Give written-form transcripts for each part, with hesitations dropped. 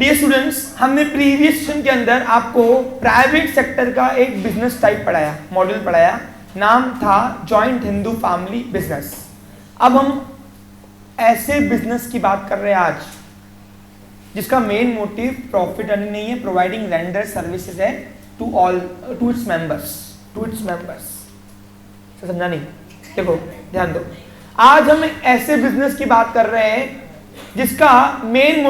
Dear students, हमने previous session के अंदर आपको प्राइवेट सेक्टर का एक बिजनेस टाइप पढ़ाया, मॉड्यूल पढ़ाया, नाम था जॉइंट हिंदू फैमिली बिजनेस। अब हम ऐसे बिजनेस की बात कर रहे हैं आज जिसका मेन मोटिव प्रॉफिट अर्निंग नहीं है, प्रोवाइडिंग रेंडर सर्विसेज है टू इट्स मेंबर्स। समझा नहीं? देखो ध्यान दो, आज हम ऐसे बिजनेस की बात कर रहे हैं जिसका मेन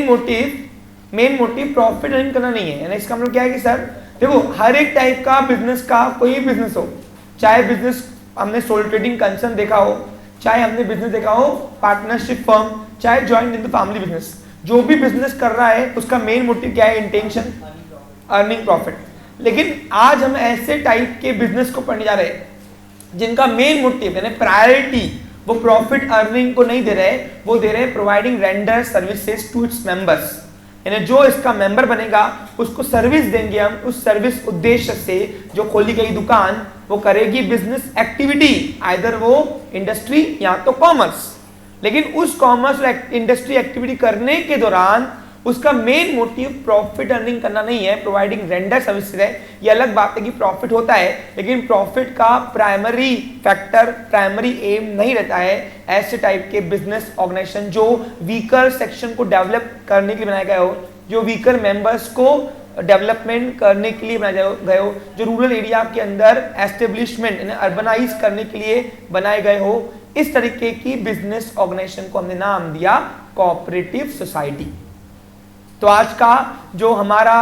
मोटिव प्रॉफिट अर्निंग करना नहीं है। इसका मतलब क्या है कि सर देखो, हर एक टाइप का बिजनेस का कोई बिजनेस हो, चाहे बिजनेस हमने सोल ट्रेडिंग कंसर्न देखा हो, चाहे हमने बिजनेस देखा हो पार्टनरशिप फर्म, चाहे जॉइंट हिंदू फैमिली बिजनेस, जो भी बिजनेस कर रहा है उसका मेन मोटिव क्या है? Intention, earning profit. लेकिन आज हम ऐसे टाइप के बिजनेस को पढ़ने जा रहे हैं जिनका मेन मोटिव यानी प्रायोरिटी वो प्रॉफिट अर्निंग को नहीं दे रहे, वो दे रहे providing render services to its members. यानी जो इसका मेंबर बनेगा उसको सर्विस देंगे हम, उस सर्विस उद्देश्य से जो खोली गई दुकान वो करेगी बिजनेस एक्टिविटी, आइदर वो इंडस्ट्री या तो कॉमर्स। लेकिन उस कॉमर्स इंडस्ट्री एक्टिविटी करने के दौरान उसका मेन मोटिव प्रॉफिट अर्निंग करना नहीं है, प्रोवाइडिंग रेंडर सर्विसेज है। ये अलग बात है कि प्रॉफिट होता है, लेकिन प्रॉफिट का प्राइमरी फैक्टर, प्राइमरी एम नहीं रहता है। ऐसे टाइप के बिजनेस ऑर्गेनाइजेशन जो वीकर सेक्शन को डेवलप करने के लिए बनाया गया हो, जो वीकर मेंबर्स को डेवलपमेंट करने के लिए बनाया गए हो, जो रूरल एरिया के अंदर एस्टेब्लिशमेंट यानी अर्बनाइज करने के लिए बनाए गए हो, इस तरीके की बिजनेस ऑर्गेनाइजेशन को हमने नाम दिया कोऑपरेटिव सोसाइटी। तो आज का जो हमारा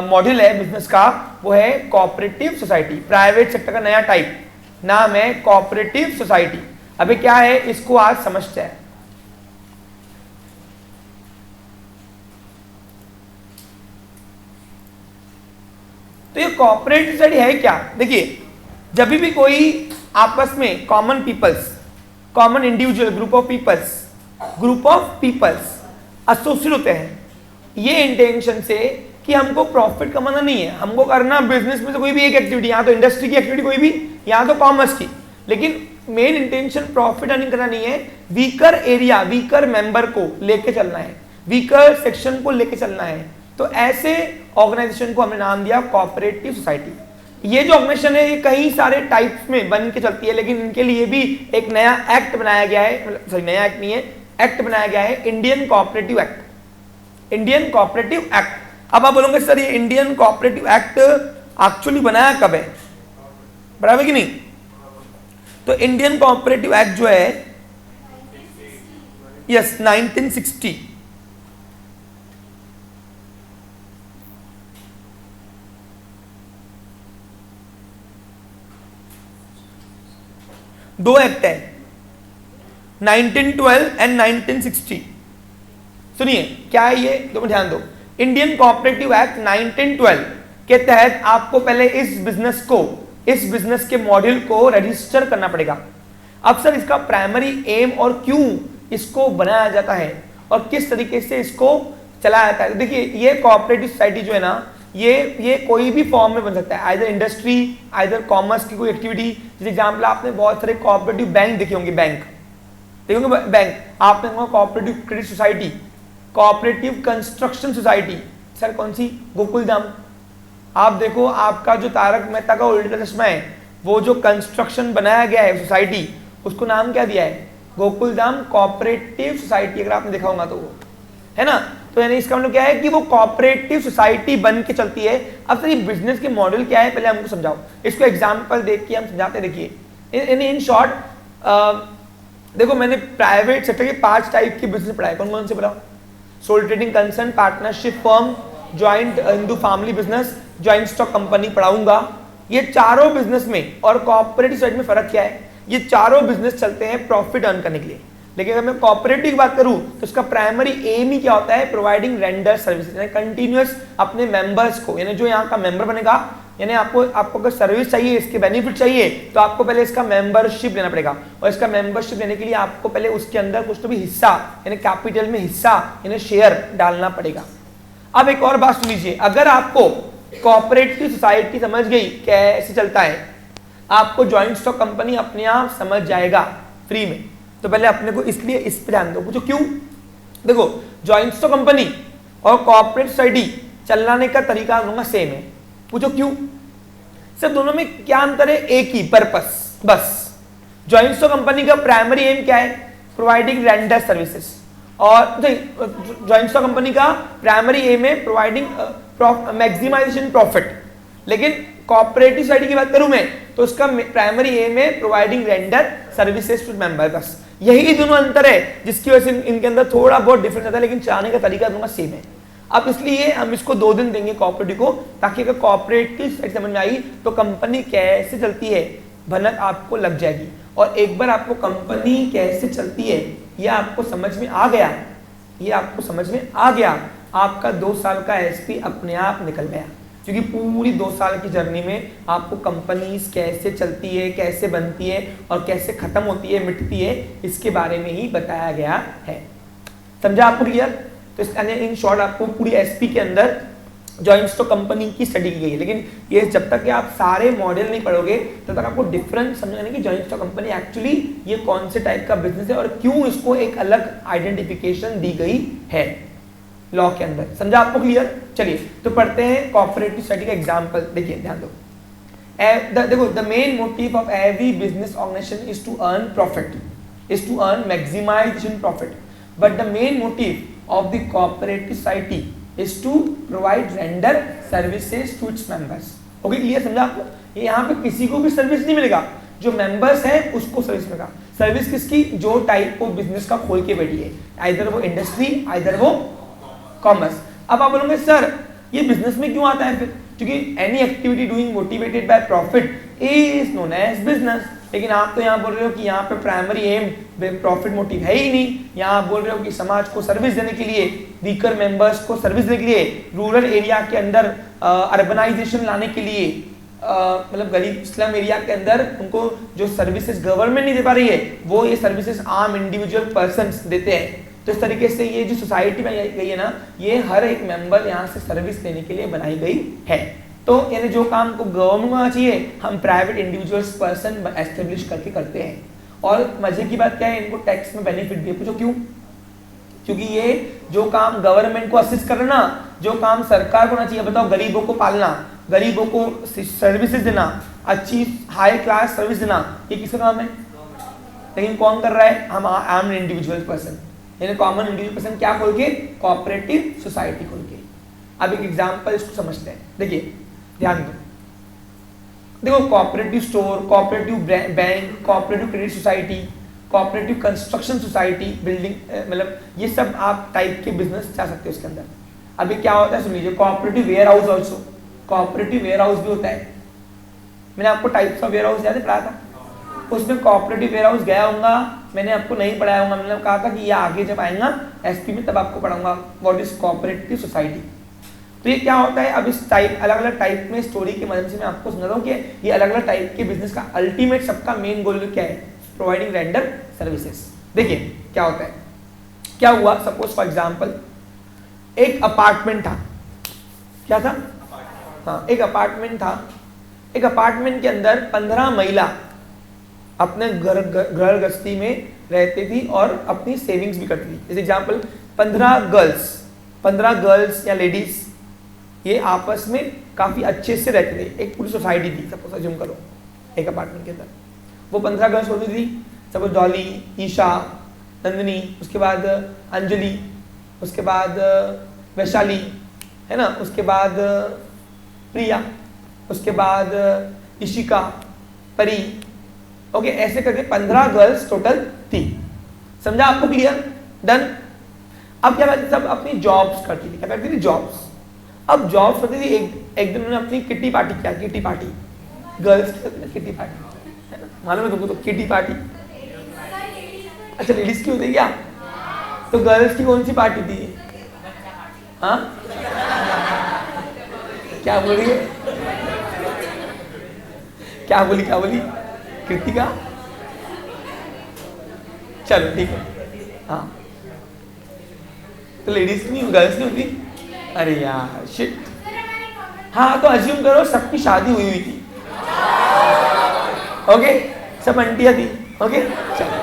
मॉड्यूल है बिजनेस का वो है कोऑपरेटिव सोसाइटी, प्राइवेट सेक्टर का नया टाइप, नाम है कोऑपरेटिव सोसाइटी। अभी क्या है इसको आज समझते हैं। तो ये कोऑपरेटिव सोसाइटी है क्या? देखिए, जब भी कोई आपस में common peoples, common individual, group of peoples associate होते हैं ये इंटेंशन से कि हमको प्रॉफिट कमाना नहीं है, हमको करना बिजनेस में से कोई भी एक एक्टिविटी, यहाँ तो इंडस्ट्री की एक्टिविटी कोई भी, यहाँ तो कॉमर्स की, लेकिन मेन इंटेंशन प्रॉफिट अर्निंग करना नहीं है। वीकर एरिया, वीकर मेंबर को लेके चलना है, वीकर सेक्शन को लेके चलना है। तो ऐसे ऑर्गेनाइजेशन को हमने नाम दिया कोऑपरेटिव सोसाइटी। ये जो ऑर्गेनाइजेशन है ये कई सारे टाइप्स में बन के चलती है, लेकिन इनके लिए भी एक नया एक्ट बनाया गया है, सॉरी नया एक्ट नहीं है, एक्ट बनाया गया है, Indian cooperative act, Indian cooperative act. अब आप बोलोगे सर ये इंडियन कोऑपरेटिव एक्ट एक्चुअली बनाया कब है, बराबर कि नहीं? तो इंडियन कोऑपरेटिव एक्ट जो है यस 1960, दो एक्ट है 1912 एंड 1960। सुनिए क्या है ये, तो ध्यान दो। इंडियन कोऑपरेटिव एक्ट 1912 के तहत आपको पहले इस बिजनेस के मॉड्यूल को रजिस्टर करना पड़ेगा। अब सर इसका प्राइमरी एम और क्यों इसको बनाया जाता है और किस तरीके से इसको चलाया जाता है। देखिए ये कोऑपरेटिव सोसाइटी जो है ना, ये कोई भी फॉर्म में बन सकता है, आइदर इंडस्ट्री, आइदर कॉमर्स की कोई एक्टिविटी। जैसे एग्जाम्पल आपने बहुत सारे कोऑपरेटिव बैंक देखे होंगे, बैंक आपने cooperative credit society, cooperative construction society, sir कौन सी? गोकुलधाम। आप देखो आपका जो तारक मेहता का उल्टा चश्मा है, वो जो कंस्ट्रक्शन बनाया गया है सोसाइटी, उसको नाम क्या दिया है? Gokuldham cooperative society. अगर आपने देखा होगा तो वो है ना। तो यानी इसका मतलब क्या है कि वो कोऑपरेटिव सोसाइटी बन के चलती है। अब सर ये बिजनेस के मॉडल क्या है पहले हमको समझाओ, इसको एग्जाम्पल देख के हम समझाते। देखिए इन शॉर्ट देखो, मैंने प्राइवेट सेक्टर के 5 टाइप के बिजनेस पढ़ाए। कौन कौन से बताओ? Sole trading concern, partnership firm, joint Hindu family business, joint stock company पढ़ाऊंगा। ये चारों बिजनेस में और कोऑपरेटिव साइड में फर्क क्या है? ये चारों बिजनेस चलते हैं प्रॉफिट अर्न करने के लिए, लेकिन अगर मैं कोऑपरेटिव की बात करूं तो इसका प्राइमरी एम ही क्या होता है? प्रोवाइडिंग रेंडर सर्विसेज, यानी कंटिन्यूअस अपने मेंबर्स को, यानी जो यहाँ का मेंबर बनेगा, यानी आपको अगर सर्विस चाहिए, इसके बेनिफिट चाहिए, तो आपको पहले इसका मेंबरशिप लेना पड़ेगा। और इसका मेंबरशिप लेने के लिए आपको पहले उसके अंदर कुछ तो भी हिस्सा, यानी कैपिटल में हिस्सा, यानी शेयर डालना पड़ेगा। अब एक और बात सुन लीजिए, अगर आपको कोऑपरेटिव सोसाइटी समझ गई कैसे चलता है, आपको जॉइंट स्टॉक कंपनी अपने आप समझ जाएगा फ्री में। तो पहले अपने को इसलिए इस पर ध्यान दो, पूछो क्यों? देखो जॉइंट स्टॉक कंपनी और कॉर्पोरेट सोसाइटी चलाने का तरीका दोनों सेम है। पूछो क्यों? सिर्फ दोनों में क्या अंतर है? एक ही पर्पस बस। जॉइंट स्टॉक कंपनी का प्राइमरी एम क्या है? Providing render services. और जॉइंट स्टॉक कंपनी का प्राइमरी एम है प्रोवाइडिंग मैक्सिमाइजेशन प्रॉफिट। लेकिन कॉर्पोरेटिव सोसाइटी की बात करूं मैं तो उसका प्राइमरी एम है providing render services to member. बस यही दोनों अंतर है जिसकी वजह से इनके अंदर थोड़ा बहुत डिफरेंस आता है, लेकिन चलाने का तरीका दोनों सेम है। अब इसलिए हम इसको 2 दिन देंगे कॉर्पोरेटिव को, ताकि अगर कॉर्पोरेटिव साइड समझ में आई तो कंपनी कैसे चलती है भनक आपको लग जाएगी। और एक बार आपको कंपनी कैसे चलती है ये आपको समझ में आ गया, ये आपको समझ में आ गया, आपका 2 साल का एसपी अपने आप निकल गया। क्योंकि पूरी 2 साल की जर्नी में आपको कंपनीज कैसे चलती है, कैसे बनती है और कैसे खत्म होती है, मिटती है, इसके बारे में ही बताया गया है। समझा आपको क्लियर? तो इन शॉर्ट आपको पूरी एसपी के अंदर जॉइंट स्टॉक कंपनी की स्टडी की गई है। लेकिन ये जब तक कि आप सारे मॉडल नहीं पढ़ोगे तब तक आपको डिफरेंस समझना नहीं कि जॉइंट स्टॉक कंपनी एक्चुअली ये कौन से टाइप का बिजनेस है और क्यों इसको एक अलग आइडेंटिफिकेशन दी गई है लॉ के अंदर। समझा आपको क्लियर? चलिए तो पढ़ते हैं कॉर्पोरेटिव सोसाइटी का एग्जांपल। देखिए ध्यान दो, देखो the main motive of every business organization is to earn profit, is to earn maximization profit, but the main motive of the corporative society is to provide render services to its members. Okay clear? समझा आपको? ये यहाँ पे किसी को भी service नहीं मिलेगा, जो मेंबर्स है उसको सर्विस मिलेगा। सर्विस किसकी? जो टाइप ऑफ बिजनेस का खोल के बैठी है, आइदर वो इंडस्ट्री आइदर वो कॉमर्स। अब आप बोलोगे सर ये बिजनेस में क्यों आता है फिर? क्योंकि any activity doing motivated by profit is known as business. लेकिन आप तो यहाँ बोल रहे हो कि यहाँ पे प्राइमरी एम प्रॉफिट मोटिव है ही नहीं। यहाँ आप बोल रहे हो कि समाज को सर्विस देने के लिए, वीकर मेंबर्स को सर्विस देने के लिए, रूरल एरिया के अंदर अर्बनाइजेशन लाने के लिए, मतलब गरीब स्लम एरिया के अंदर उनको जो सर्विसेज गवर्नमेंट नहीं दे पा रही है वो ये सर्विसेज आम इंडिविजुअल पर्सन्स देते हैं। तो इस तरीके से ये जो सोसाइटी बनाई गई है ना, ये हर एक मेंबर यहाँ से सर्विस देने के लिए बनाई गई है। तो यानी जो काम को गवर्नमेंट होना चाहिए हम प्राइवेट इंडिविजुअल्स पर्सन एस्टेब्लिश करके करते हैं। और मजे की बात क्या है, इनको टैक्स में बेनिफिट दिए। पूछो क्यों? क्योंकि ये जो काम गवर्नमेंट को असिस्ट करना, जो काम सरकार को होना चाहिए, बताओ गरीबों को पालना, गरीबों को सर्विसेज देना, अच्छी हाई क्लास सर्विस देना, ये किसका काम है? लेकिन कौन कर रहा है? हम आम इंडिविजुअल पर्सन, यानी कॉमन इंडिविजुअल पर्सन क्या खोल के? कोऑपरेटिव सोसाइटी खोल के। अब एक एग्जांपल इसको समझते हैं। देखिए ध्यान दो, देखो cooperative store, cooperative bank, cooperative credit society, cooperative construction society, building, मतलब ये सब आप टाइप के बिजनेस जा सकते हो इसके अंदर। अभी क्या होता है सुन लीजिए, cooperative warehouse also, cooperative warehouse भी होता है। मैंने आपको टाइप्स ऑफ वेयर हाउस याद है पढ़ाया था, उसमें कोऑपरेटिव वेयर हाउस गया होगा, मैंने आपको नहीं पढ़ाया होगा, मैंने कहा था कि ये आगे जब आएगा एसपी में तब आपको पढ़ाऊंगा व्हाट इज कोऑपरेटिव सोसाइटी। तो ये क्या होता है? अब इस टाइप अलग अलग टाइप में स्टोरी की मदद से मैं आपको समझा रहा हूँ कि ये अलग अलग टाइप के बिजनेस का अल्टीमेट सबका मेन गोल क्या है? Providing render services. देखिए क्या होता है, क्या हुआ, सपोज फॉर एग्जांपल एक अपार्टमेंट था। क्या था? हाँ एक अपार्टमेंट था। एक अपार्टमेंट के अंदर 15 महिला अपने घर गृहस्थी में रहती थी और अपनी सेविंग्स भी करती थी। जैसे एग्जांपल 15 गर्ल्स या लेडीज ये आपस में काफी अच्छे से रहते थे। एक पूरी सोसाइटी थी, सपोज अज्यूम करो एक अपार्टमेंट के अंदर वो 15 गर्ल्स होती थी। सपोज डॉली, ईशा, नंदिनी, उसके बाद अंजलि, उसके बाद वैशाली, है ना, उसके बाद प्रिया, उसके बाद इशिका, परी, ओके, ऐसे करके 15 गर्ल्स टोटल थी। समझा आपको? क्लियर? डन। अब क्या करती, सब अपनी जॉब्स करती थी। क्या करती थी? जॉब्स। अब जॉब्स करती थी। एक दिन उन्होंने अपनी किटी पार्टी किया। किटी पार्टी, गर्ल्स की किटी पार्टी, है ना, मालूम है तुमको तो किटी पार्टी? अच्छा लेडीज की होती है क्या? तो गर्ल्स की कौन सी पार्टी थी? हाँ क्या बोल रही है? क्या बोली कृतिका? चलो ठीक है, हाँ तो लेडीज की नहीं, गर्ल्स नहीं होती? अरे यार शिट। हाँ तो अज्यूम करो सबकी शादी हुई थी, ओके, सब आंटियां थी, ओके चलो,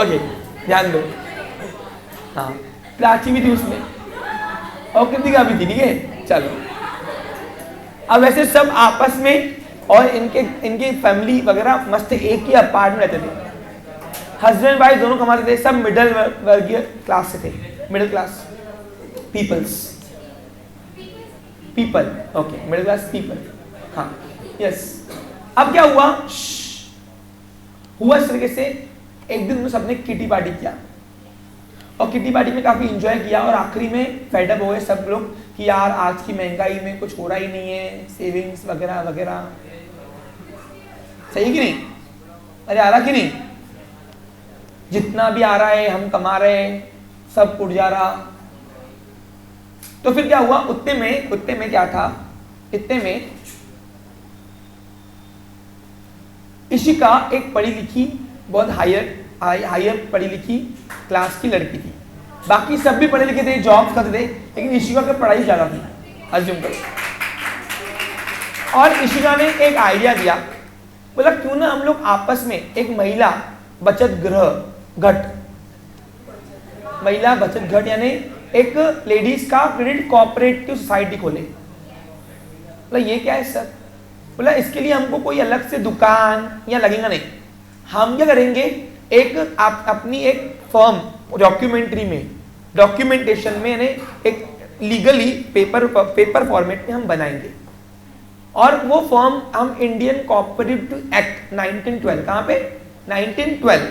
ओके ध्यान दो। हाँ, प्राची भी थी उसमें और कृतिका भी थी, ठीक है। चलो, अब वैसे सब आपस में और इनके फैमिली वगैरह मस्त एक ही अपार्टमेंट रहते थे, हस्बैंड वाइफ दोनों कमाते थे, सब मिडिल वर्गीय क्लास से थे, middle class people, okay, middle class people, हाँ, यस। अब क्या हुआ इस तरीके से एक दिन उन्होंने सबने किटी पार्टी किया और किटी पार्टी में काफी एंजॉय किया और आखिरी में फेडअप हो गए सब लोग कि यार आज की महंगाई में कुछ हो रहा ही नहीं है, सेविंग्स वगैरह वगैरह, सही कि नहीं? अरे आ रहा कि नहीं? जितना भी आ रहा है हम कमा रहे हैं, सब उड़ जा रहा। तो फिर क्या हुआ, उतने में क्या था, इतने में इशिका एक पढ़ी लिखी बहुत हायर पढ़ी लिखी क्लास की लड़की थी, बाकी सब भी पढ़े लिखे थे, जॉब करते थे, लेकिन इशिका की पढ़ाई ज्यादा थी, अज्यूम करो। और इशिका ने एक आइडिया दिया, बोला क्यों ना हम लोग आपस में एक महिला बचत घट यानी एक लेडीज का क्रेडिट कोऑपरेटिव सोसाइटी खोले। बोला ये क्या है सर? बोला इसके लिए हमको कोई अलग से दुकान या लगेगा नहीं, हम क्या करेंगे, एक अपनी एक फर्म डॉक्यूमेंटेशन में यानी एक लीगली पेपर फॉर्मेट में हम बनाएंगे और वो फर्म हम इंडियन कोऑपरेटिव एक्ट 1912, कहां पे 1912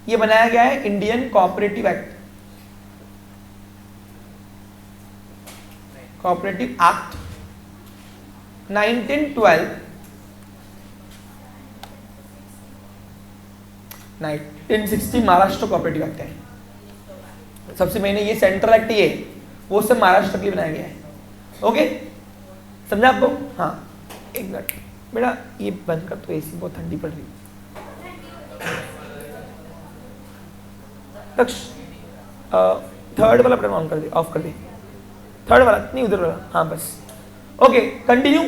ये बनाया गया है, Indian cooperative act, cooperative act 1912 1960 Maharashtra cooperative act है। सबसे मैंने ये सेंट्रल एक्ट ये वो सब महाराष्ट्र के लिए बनाया गया है। ओके, समझा आपको? हाँ, एक मिनट बेटा ये बंद कर, तो एसी बहुत ठंडी पड़ रही है। थर्ड वाला बटन ऑन कर दे, ऑफ कर दे, थर्ड वाला नहीं, उधर वाला, हाँ बस। Okay, continue.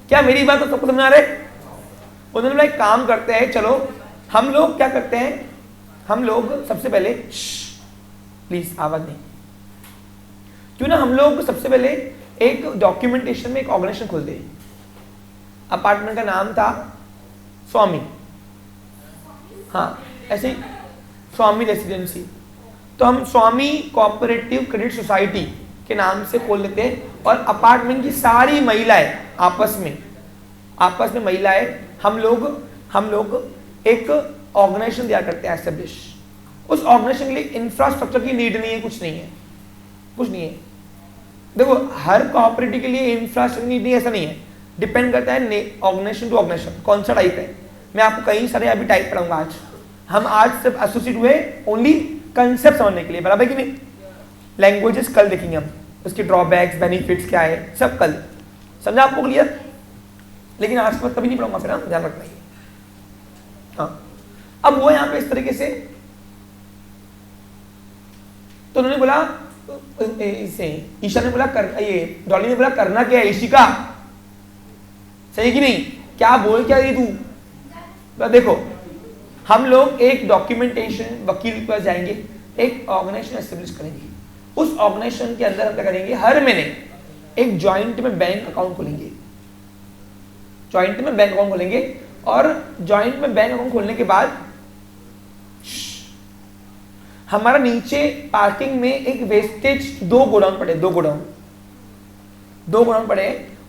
क्या मेरी बात तो सबको समझ आ रहा है? उन्होंने बोला एक काम करते हैं, चलो हम लोग क्या करते हैं, हम लोग सबसे पहले प्लीज आवाज नहीं, क्यों ना हम लोग सबसे पहले एक डॉक्यूमेंटेशन में एक ऑर्गेनाइजेशन खोलते हैं। अपार्टमेंट का नाम था स्वामी, हाँ ऐसे ही स्वामी रेसिडेंसी, तो हम स्वामी कोऑपरेटिव क्रेडिट सोसाइटी के नाम से खोल लेते हैं और अपार्टमेंट की सारी महिलाएं आपस में महिलाएं हम लोग एक ऑर्गेनाइजेशन तैयार करते हैं, एस्टेब्लिश। उस ऑर्गेनाइजेशन के लिए इंफ्रास्ट्रक्चर की नीड नहीं है, कुछ नहीं है। देखो हर कोऑपरेटिव के लिए इंफ्रास्ट्रक्चर नीड नहीं, ऐसा नहीं है, डिपेंड करता है ऑर्गेनाइजेशन टू ऑर्गेनाइजेशन कौन सा टाइप है। मैं आपको कई सारे अभी टाइप पढ़ाऊंगा आज। हम आज सिर्फ एसोसिएट हुए ओनली कंसेप्ट समझने के लिए, बराबर कि नहीं? लैंग्वेजेस कल देखेंगे हम, उसके ड्रॉबैक्स बेनिफिट्स क्या है सब कल, समझा आपको क्लियर? लेकिन आज के बाद कभी नहीं पढ़ाऊंगा, फिर हम ध्यान रखना है। हाँ, अब वो यहाँ पे इस तरीके से, तो उन्होंने बोला इसे, ईशा ने बोला ये डॉली ने बोला करना क्या है ईशिका, सही कि नहीं? क्या बोल क्या रही तू? तो देखो हम लोग एक डॉक्यूमेंटेशन वकील के पास जाएंगे, एक ऑर्गेनाइजेशन एस्टेब्लिश करेंगे। उस ऑर्गेनाइजेशन के अंदर हम क्या करेंगे, हर महीने एक जॉइंट में बैंक अकाउंट खोलेंगे, और जॉइंट में बैंक अकाउंट खोलने के बाद हमारा नीचे पार्किंग में एक वेस्टेज दो गोडाउन पड़े,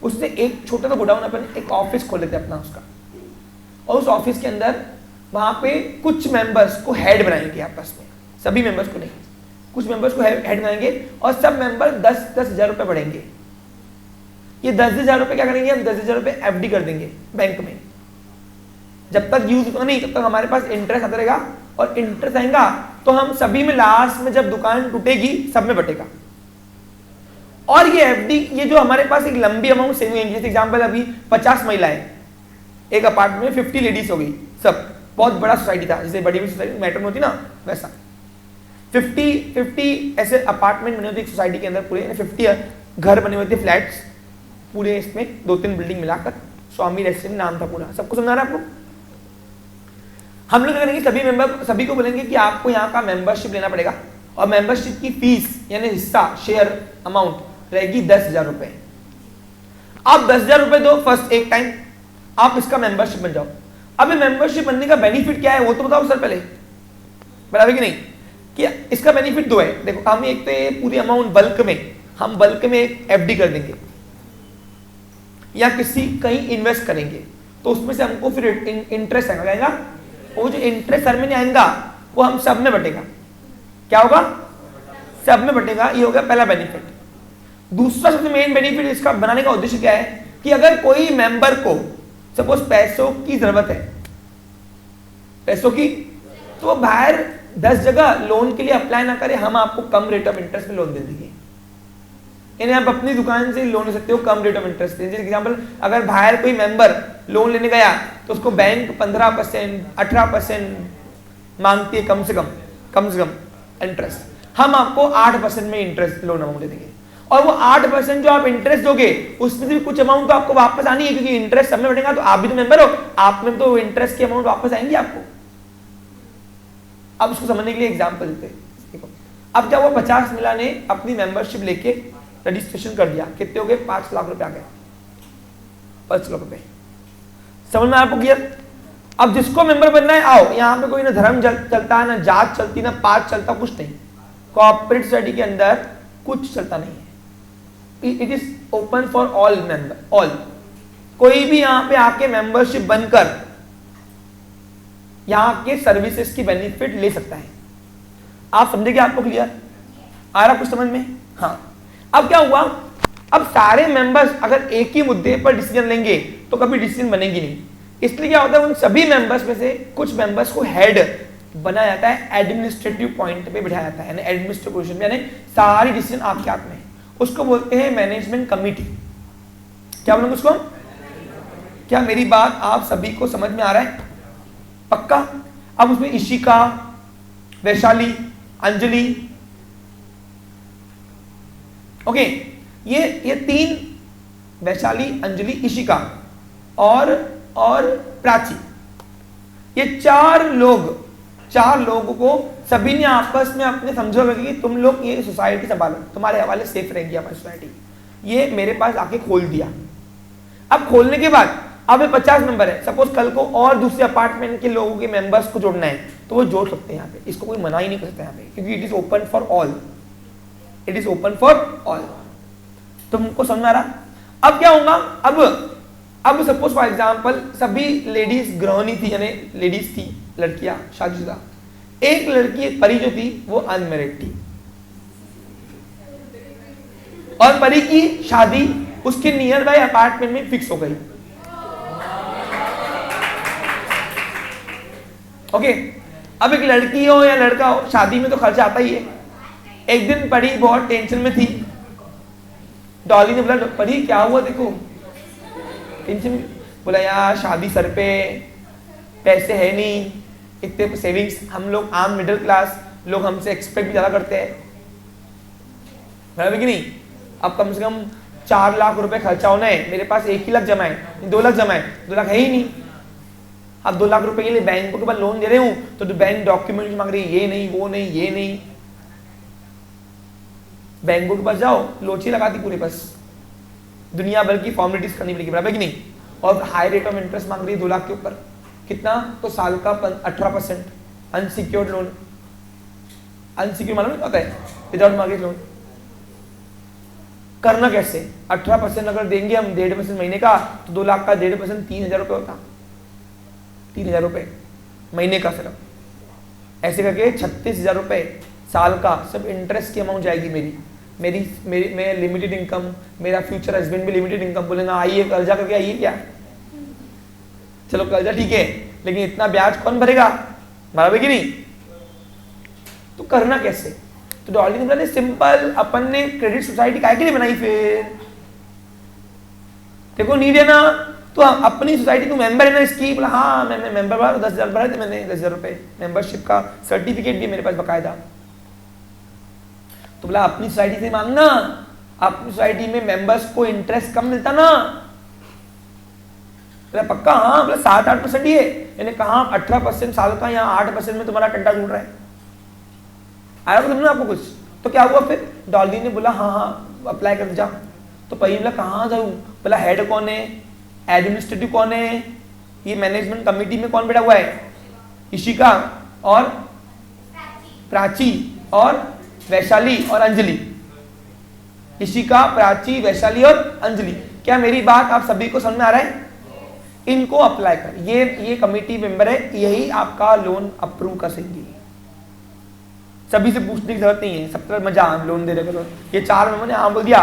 उससे एक छोटा सा गोडाउन अपन एक ऑफिस खोल लेते हैं अपना उसका, और उस ऑफिस के अंदर वहां पे कुछ मेंबर्स को हेड बनाएंगे आपस में, सभी मेंबर्स को नहीं, कुछ मेंबर्स को हेड बनाएंगे और सब मेंबर 10-10 हजार रुपए बढ़ेंगे। ये 10 हजार रुपए क्या करेंगे, हम 10 हजार रुपए एफडी कर देंगे बैंक में, जब तक यूज होगा नहीं तब तक हमारे पास इंटरेस्ट आता रहेगा, और इंटरेस्ट आएगा तो हम सभी में लास्ट में जब दुकान टूटेगी सब में बटेगा। और ये एफडी, ये जो हमारे पास एक लंबी अमाउंट सेविंग है, जैसे एग्जांपल अभी 50 महिलाएं एक अपार्टमेंट में 50 लेडीज हो गई, सब बहुत बड़ा सोसाइटी था, जैसे बड़ी सोसाइटी मेट्रो में होती ना वैसा 50 ऐसे अपार्टमेंट बने होते एक सोसाइटी के अंदर, पूरे 50 घर बने हुए थे, फ्लैट्स पूरे, इसमें 2-3 बिल्डिंग मिलाकर स्वामी रेसिडेंट नाम था पूरा। सबको समझा रहा है आपको? हम लोग करेंगे सभी मेंबर, सभी को बोलेंगे कि आपको यहाँ का मेंबरशिप लेना पड़ेगा और मेंबरशिप की फीस यानी हिस्सा शेयर अमाउंट रहेगी 10,000 रुपए। आप 10,000 रुपए दो फर्स्ट एक टाइम, आप इसका मेंबरशिप बन जाओ। अब ये मेंबरशिप बनने का बेनिफिट क्या है वो तो बताओ सर पहले, बराबर कि नहीं? कि इसका बेनिफिट दो है। देखो हम एक तो ये पूरी अमाउंट बल्क में, हम बल्क में एक एफडी कर देंगे या किसी कहीं इन्वेस्ट करेंगे तो उसमें से हमको फिर इंटरेस्ट आएगा, वो जो इंटरेस्ट हर महीने आएगा वो हम सब में बटेगा। क्या होगा? सब में बटेगा। ये हो गया पहला बेनिफिट। दूसरा सबसे मेन बेनिफिट इसका बनाने का उद्देश्य क्या है कि अगर कोई मेंबर को सपोज पैसों की जरूरत है, पैसों की, तो वो बाहर 10 जगह लोन के लिए अप्लाई ना करे, हम आपको कम रेट ऑफ इंटरेस्ट में लोन दे देंगे। इन्हें आप अपनी दुकान से लोन ले सकते हो कम रेट ऑफ इंटरेस्ट। जैसे एग्जांपल अगर बाहर कोई मेंबर लोन लेने गया तो उसको बैंक 15% 18% मांगती है कम से कम इंटरेस्ट, हम आपको 8% में इंटरेस्ट लोन अमाउंट दे देंगे। और वो 8% जो आप इंटरेस्ट दोगे उसमें से भी कुछ अमाउंट तो आपको वापस आनी है, क्योंकि इंटरेस्ट सब में बढ़ेगा तो आप भी तो मेंबर हो, आप में तो इंटरेस्ट की अमाउंट वापस आएंगी आपको। अब उसको समझने के लिए एग्जांपल देते हैं। देखो अब क्या हुआ, 50 मिला ने अपनी मेंबरशिप लेके रजिस्ट्रेशन कर दिया, कितने हो गए? 5 लाख रुपए आ गए, 5 लाख रुपए। समझ में आपको क्लियर? अब जिसको मेंबर बनना है आओ, यहाँ पे कोई ना धर्म चलता है, ना जात चलती, ना पात चलता, कुछ नहीं। कोऑपरेटिव सोसाइटी के अंदर कुछ चलता नहीं है। It is open for all member, all. कोई भी यहाँ पे आके मेंबरशिप बनकर यहाँ के सर्विसेज की बेनिफिट ले सकता है। आप समझे क्या? आपको क्लियर आ रहा कुछ समझ में? हाँ। अब क्या हुआ, अब सारे मेंबर्स अगर एक ही मुद्दे पर डिसीजन लेंगे तो कभी डिसीजन बनेगी नहीं। इसलिए क्या होता है, उन सभी मेंबर्स में से कुछ मेंबर्स को हेड बनाया जाता है, एडमिनिस्ट्रेटिव पॉइंट पे बिठाया जाता है, यानी एडमिनिस्ट्रेटिव पोजीशन में, यानी सारी डिसीजन आपके हाथ में। उसको बोलते हैं मैनेजमेंट कमिटी। क्या बोलेंगे उसको? क्या मेरी बात आप सभी को समझ में आ रहा है? पक्का? अब उसमें इशिका, वैशाली, अंजलि, ओके, ये 3, वैशाली, अंजलि, इशिका और प्राची, ये 4 लोगों को सभी ने आपस में अपने समझो कि तुम लोग ये सोसाइटी संभालो, तुम्हारे हवाले सेफ रहेगी हमारी सोसाइटी। ये मेरे पास आके खोल दिया। अब खोलने के बाद अब ये 50 मेंबर है, सपोज कल को और दूसरे अपार्टमेंट के लोगों के मेंबर्स को जोड़ना है तो वो जोड़ सकते हैं यहाँ पे, इसको कोई मना ही नहीं कर सकता यहाँ पे, क्योंकि it is open for all, it is open for all. तुमको समझ आ रहा? अब क्या होगा, अब सपोज फॉर एग्जांपल सभी लेडीज गृहिणी थी, यानी लेडीज थी, लड़कियां शादीशुदा। एक लड़की परी जो थी वो अनमैरिड थी और परी की शादी उसके नियर बाय अपार्टमेंट में फिक्स हो गई। ओके, अब एक लड़की हो या लड़का हो, शादी में तो खर्चा आता ही है। एक दिन परी बहुत टेंशन में थी, डॉली ने बोला परी क्या हुआ, देखो टेंशन। बोला यार शादी सर पे, पैसे है नहीं, इतने सेविंग्स, हम लोग आम मिडिल क्लास लोग हमसे एक्सपेक्ट भी ज्यादा करते हैं, बराबर कि नहीं? अब कम से कम 4 लाख रुपए खर्चा होना है, मेरे पास 1 ही लाख जमा है, 2 लाख जमा है, 2 लाख है ही नहीं। अब 2 लाख रुपए के लिए बैंकों के पास लोन दे रहे हूं तो बैंक डॉक्यूमेंट मांग रही है, ये नहीं, वो नहीं, ये नहीं। बैंकों के पास जाओ, लोची लगाती पूरे, बस दुनिया भर की फॉर्मेलिटीज करनी पड़ेगी, बराबर कि नहीं? और हाई रेट ऑफ इंटरेस्ट मांग रही है 2 लाख के ऊपर, कितना? तो साल का 18% अनसिक्योर्ड लोन। अनसिक्योर्ड मालूम होता है, विदाउट मॉर्गेज लोन। करना कैसे? 18% अगर देंगे हम 1.5% महीने का, तो 2 लाख का 1.5% 3,000 रुपये होता, 3,000 रुपये महीने का सिर्फ। ऐसे करके 36,000 रुपये साल का सब इंटरेस्ट की अमाउंट जाएगी मैं लिमिटेड इनकम, मेरा फ्यूचर हस्बैंड भी लिमिटेड इनकम। बोलेगा आइए कर्जा करके आइए, क्या चलो कर्जा ठीक है, लेकिन इतना ब्याज कौन भरेगा, बराबर कि नहीं? तो करना कैसे? तो डॉली ने बोला सिंपल, अपन ने क्रेडिट सोसाइटी काहे के लिए बनाई? फिर देखो नीड है ना, तो अपनी सोसाइटी तू मेंबर है ना इसकी? बोला हाँ मैं मेंबर बना, 10,000 भरे थे मैंने, 10,000 रुपए मेंबरशिप का सर्टिफिकेट भी मेरे पास बकायदा। तो बोला अपनी सोसाइटी से मांगना, अपनी सोसाइटी में मेंबर्स को इंटरेस्ट कम मिलता ना, बोला पक्का, हाँ। बोला 7-8% ही है। मैंने कहा 18% साल का, यहाँ 8% में तुम्हारा टंटा छूट रहा है। आया तो समझना आपको कुछ? तो क्या हुआ फिर? डॉली ने बोला हाँ हाँ अप्लाई कर जा। तो परी बोला कहाँ जाऊँ? बोला हेड कौन है, एडमिनिस्ट्रेटिव कौन है, ये मैनेजमेंट कमेटी में कौन बैठा हुआ है? इशिका और प्राची और वैशाली और अंजलि। इशिका, प्राची, वैशाली और अंजलि। क्या मेरी बात आप सभी को समझ में आ रहा है? इनको अप्लाई कर, ये कमेटी मेंबर है, यही आपका लोन अप्रूव कर सकेंगे। सभी से पूछने की जरूरत नहीं है, सब तरह मजा लोन दे रहे करो। ये 4 मेंबर ने हाँ बोल दिया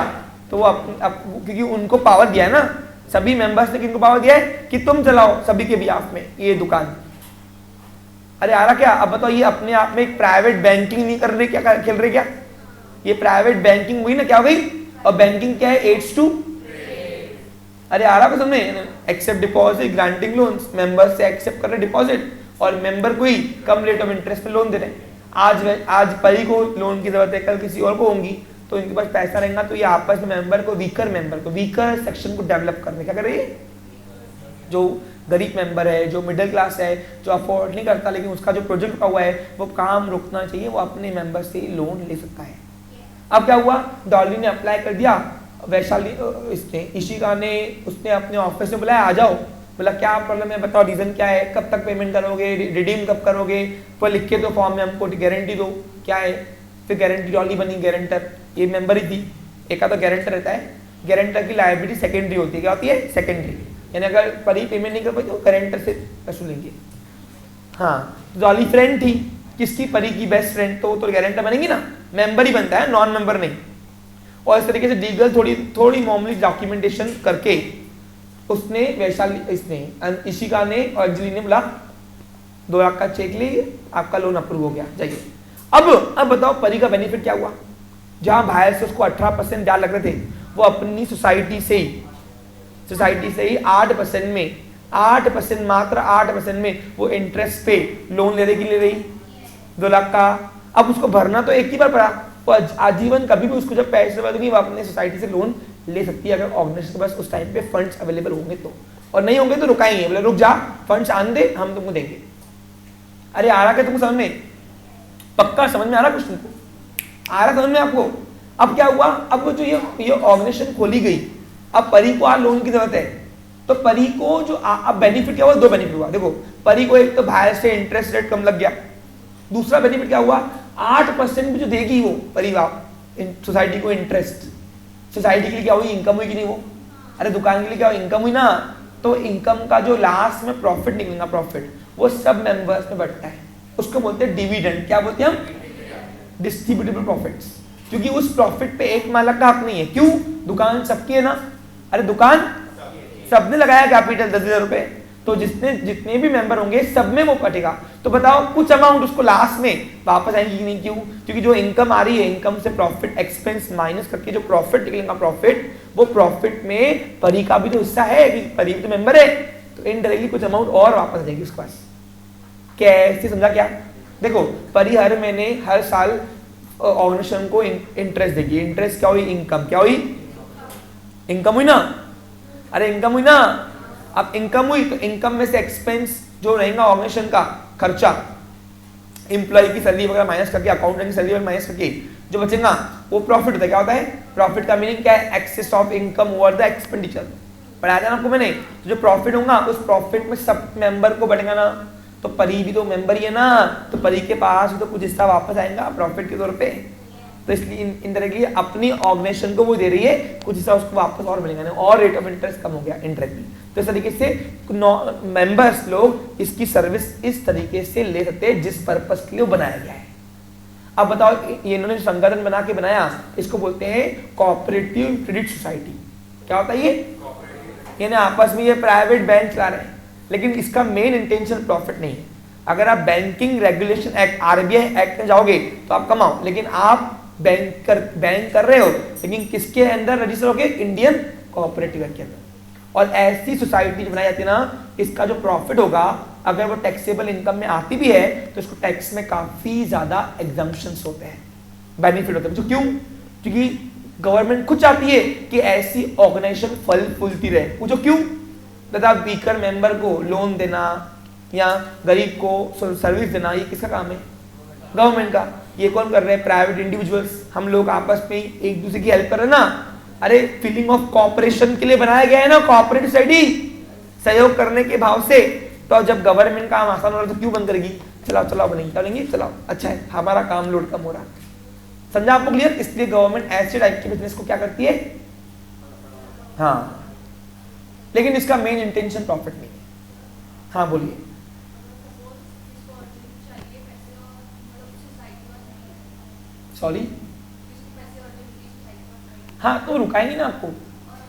तो वो क्योंकि उनको पावर दिया है ना, सभी मेंबर्स ने किनको पावर दिया है कि तुम चलाओ सभी के बिहाफ में ये दुकान। अरे आ रहा क्या? अब बताओ, ये अपने आप में एक प्राइवेट बैंकिंग नहीं कर रहे, क्या खेल रहे? क्या ये प्राइवेट बैंकिंग हुई ना, क्या हो गई? और बैंकिंग क्या है? 8:2। अरे आ रहा को समझे? Accept deposit, granting loans, member से एक्सेप्ट कर रहे डिपॉजिट और मेंबर को ही कम रेट ऑफ इंटरेस्ट पे लोन दे रहे हैं। आज परी को लोन की जरूरत है, कल किसी और को होंगी, तो इनके पास पैसा रहेगा तो ये आपस में मेंबर को वीकर सेक्शन को डेवलप करने क्या कर रही है? जो गरीब मेंबर है, जो मिडिल क्लास है, जो अफोर्ड नहीं करता लेकिन उसका जो प्रोजेक्ट रुका हुआ है वो काम रुकना चाहिए, वो अपने मेंबर से लोन ले सकता है। अब क्या हुआ? डॉली ने अप्लाई कर दिया, वैशाली इसने, इशिका ने, उसने अपने ऑफिस में बुलाया, आ जाओ। बोला क्या प्रॉब्लम है बताओ, रीजन क्या है, कब तक पेमेंट करोगे, रिडीम कब करोगे, तो लिख के दो फॉर्म में, हमको गारंटी दो क्या है। फिर गारंटी डॉली बनी गारंटर, ये मेंबर ही थी। एक आधा गारंटर रहता है, गारंटर की लायबिलिटी सेकेंडरी होती है। क्या होती है? सेकेंडरी, यानी अगर परी पेमेंट नहीं कर पाई तो गारंटर से वसूलेंगे। हाँ, डॉली फ्रेंड थी किसकी? परी की बेस्ट फ्रेंड, तो गारंटर बनेंगी ना, मेंबर ही बनता है, नॉन मेंबर नहीं। और इस तरीके से लीगल थोड़ी मामूली डॉक्यूमेंटेशन करके उसने इशिका ने और अंजलि ने बोला 2 लाख का चेक लीजिए, आपका लोन अप्रूव हो गया, जाइए। अब बताओ परी का बेनिफिट क्या हुआ? जहां बाहर से उसको 18% ब्याज लग रहे थे, वो अपनी सोसाइटी से ही 8% में, 8%, मात्र 8% में वो इंटरेस्ट पे लोन ले रही 2 लाख का। अब उसको भरना तो एक ही बार पड़ा, वो आजीवन कभी भी उसको जब पैसे लगेंगे वो अपने सोसाइटी से लोन ले सकती है, अगर ऑर्गेनाइजेशन के पास उस टाइम पे फंड्स अवेलेबल होंगे तो, और नहीं होंगे तो रुकाएंगे, बोले रुक जा, फंड्स आने दे, हम तुमको देंगे। अरे आ रहा क्या तुमको समझ में? पक्का समझ में आ रहा कुछ तुमको? आ रहा समझ में आपको? अब क्या हुआ? अब वो जो ये ऑर्गेनाइजेशन खोली गई, अब परी को लोन की जरूरत है, तो परी को जो अब बेनिफिट क्या हुआ? 2 बेनिफिट हुआ। देखो, परी को एक तो बाहर से इंटरेस्ट रेट कम लग गया, दूसरा बेनिफिट क्या हुआ? 8% जो देगी वो परिवार सोसाइटी को इंटरेस्ट, सोसाइटी के लिए क्या हुई? इनकम हुई कि नहीं वो? अरे दुकान के लिए क्या हुई? इनकम हुई ना। तो इनकम का जो लास्ट में प्रॉफिट निकलेगा, प्रॉफिट वो सब मेंबर्स में बढ़ता है, उसको बोलते हैं डिविडेंड। क्या बोलते हैं हम? Distributable profits. क्योंकि उस प्रॉफिट पे एक मालिक का हक नहीं है। क्यों? दुकान सबकी है ना। अरे दुकान सबने लगाया कैपिटल 10,000 रुपए, तो जितने भी मेंबर होंगे सब में वो कटेगा। तो बताओ कुछ अमाउंट उसको लास्ट में वापस आएंगी कि नहीं? क्यों? क्योंकि जो इनकम आ रही है, इनकम से प्रॉफिट एक्सपेंस माइनस करके जो प्रॉफिट निकलेगा, प्रॉफिट, वो प्रॉफिट में परी का भी तो हिस्सा है, कि परी भी तो मेंबर है, तो इनडायरेक्टली कुछ अमाउंट और वापस देगी उसके पास। कैसे समझा क्या? देखो, परी हर महीने, हर साल ऑर्गेनाइजेशन को इंटरेस्ट देगी। इंटरेस्ट क्या हुई? इनकम। क्या हुई? इनकम हुई ना। अरे इनकम हुई ना। अब इनकम हुई तो इनकम में से एक्सपेंस जो रहेगा ऑर्गेनाइजेशन का खर्चा, एम्प्लॉय की सैलरी वगैरह माइनस करके, अकाउंटेंट की सैलरी माइनस करके जो बचेगा वो प्रॉफिट होता है। क्या होता है? प्रॉफिट का मीनिंग क्या है? Excess of income over the expenditure. पढ़ाया था ना आपको मैंने। तो जो प्रॉफिट होगा उस प्रॉफिट में सब मेंबर को बढ़ेगा ना, तो परी भी तो मेंबर ही है ना, तो परी के पास भी तो कुछ हिस्सा वापस आएगा प्रॉफिट के तौर पे। तो इसलिए इनडायरेक्टली अपनी ऑर्गेनाइजेशन को वो दे रही है, कुछ हिस्सा उसको वापस और मिलेगा, और रेट ऑफ इंटरेस्ट कम हो गया इंडायरेक्टली। तो इस तरीके से मेंबर्स लोग इसकी सर्विस इस तरीके से ले सकते हैं जिस पर्पस के लिए वो बनाया गया है। अब बताओ, ये इन्होंने संगठन बना के बनाया, इसको बोलते हैं कोऑपरेटिव क्रेडिट सोसाइटी। क्या होता है ये? यानी आपस में ये प्राइवेट बैंक चला रहे हैं, लेकिन इसका मेन इंटेंशन प्रॉफिट नहीं है। अगर आप banking regulation act, RBI act में जाओगे तो आप कमाओ, लेकिन आप बैंक कर रहे हो, लेकिन किसके अंदर रजिस्टर हो गए? इंडियन कोऑपरेटिव एक्ट के अंदर। और ऐसी सोसाइटी जो बनाई जाती है ना, इसका जो प्रॉफिट होगा, अगर वो टैक्सेबल इनकम में आती भी है तो इसको टैक्स में काफी ज्यादा एग्जम्पशंस होते हैं, बेनिफिट होते हैं। जो क्यों? क्योंकि गवर्नमेंट खुद चाहती है कि ऐसी ऑर्गेनाइजेशन फल फूलती रहे। पूछो क्यों? तथा वीकर मेंबर को लोन देना या गरीब को सर्विस देना, ये किसका काम है? गवर्नमेंट का। ये कौन कर रहे हैं? Private individuals. हम लोग आपस में एक दूसरे की हेल्प कर रहे हैं ना। अरे फीलिंग ऑफ कॉपरेशन के लिए बनाया गया है ना कोऑपरेटिव सोसाइटी, सहयोग करने के भाव से। तो जब गवर्नमेंट काम आसान हो रहा है तो क्यों बंद करेगी? चलाओ चलाओ बनेगी, चलेंगे चलाओ, अच्छा है, हमारा काम लोड कम हो रहा है। समझा आपको क्लियर? इसलिए गवर्नमेंट ऐसे टाइप के बिजनेस को क्या करती है? हाँ, लेकिन इसका मेन इंटेंशन प्रॉफिट नहीं है। हाँ बोलिए। सॉरी, हाँ तो रुकाएंगे ना आपको।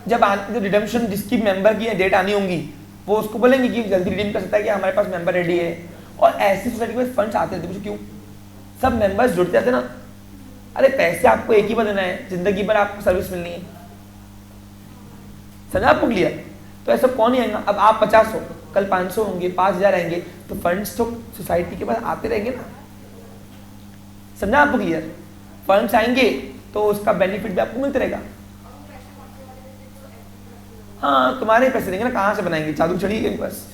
जब रिडेम्पशन जिसकी मेंबर की डेट आनी होंगी वो उसको बोलेंगे कि जल्दी रिडीम कर सकता है कि हमारे पास मेंबर रेडी है। और ऐसी सोसाइटी में फंड्स आते थे, क्यों? सब मेंबर्स जुड़ते जाते ना। अरे पैसे आपको एक ही बार देना है, जिंदगी भर आपको सर्विस मिलनी है। समझा आपको क्लियर? तो ऐसा कौन ही आएगा? अब आप 50 हो, कल 500 होंगे, 5000 आएंगे, तो फंड्स तो सोसाइटी के पास आते रहेंगे ना। समझा आपको क्लियर? फंड्स आएंगे तो उसका बेनिफिट भी आपको मिलता रहेगा। हाँ, तुम्हारे पैसे देंगे ना, कहाँ से बनाएंगे? जादू चढ़ी गई बस।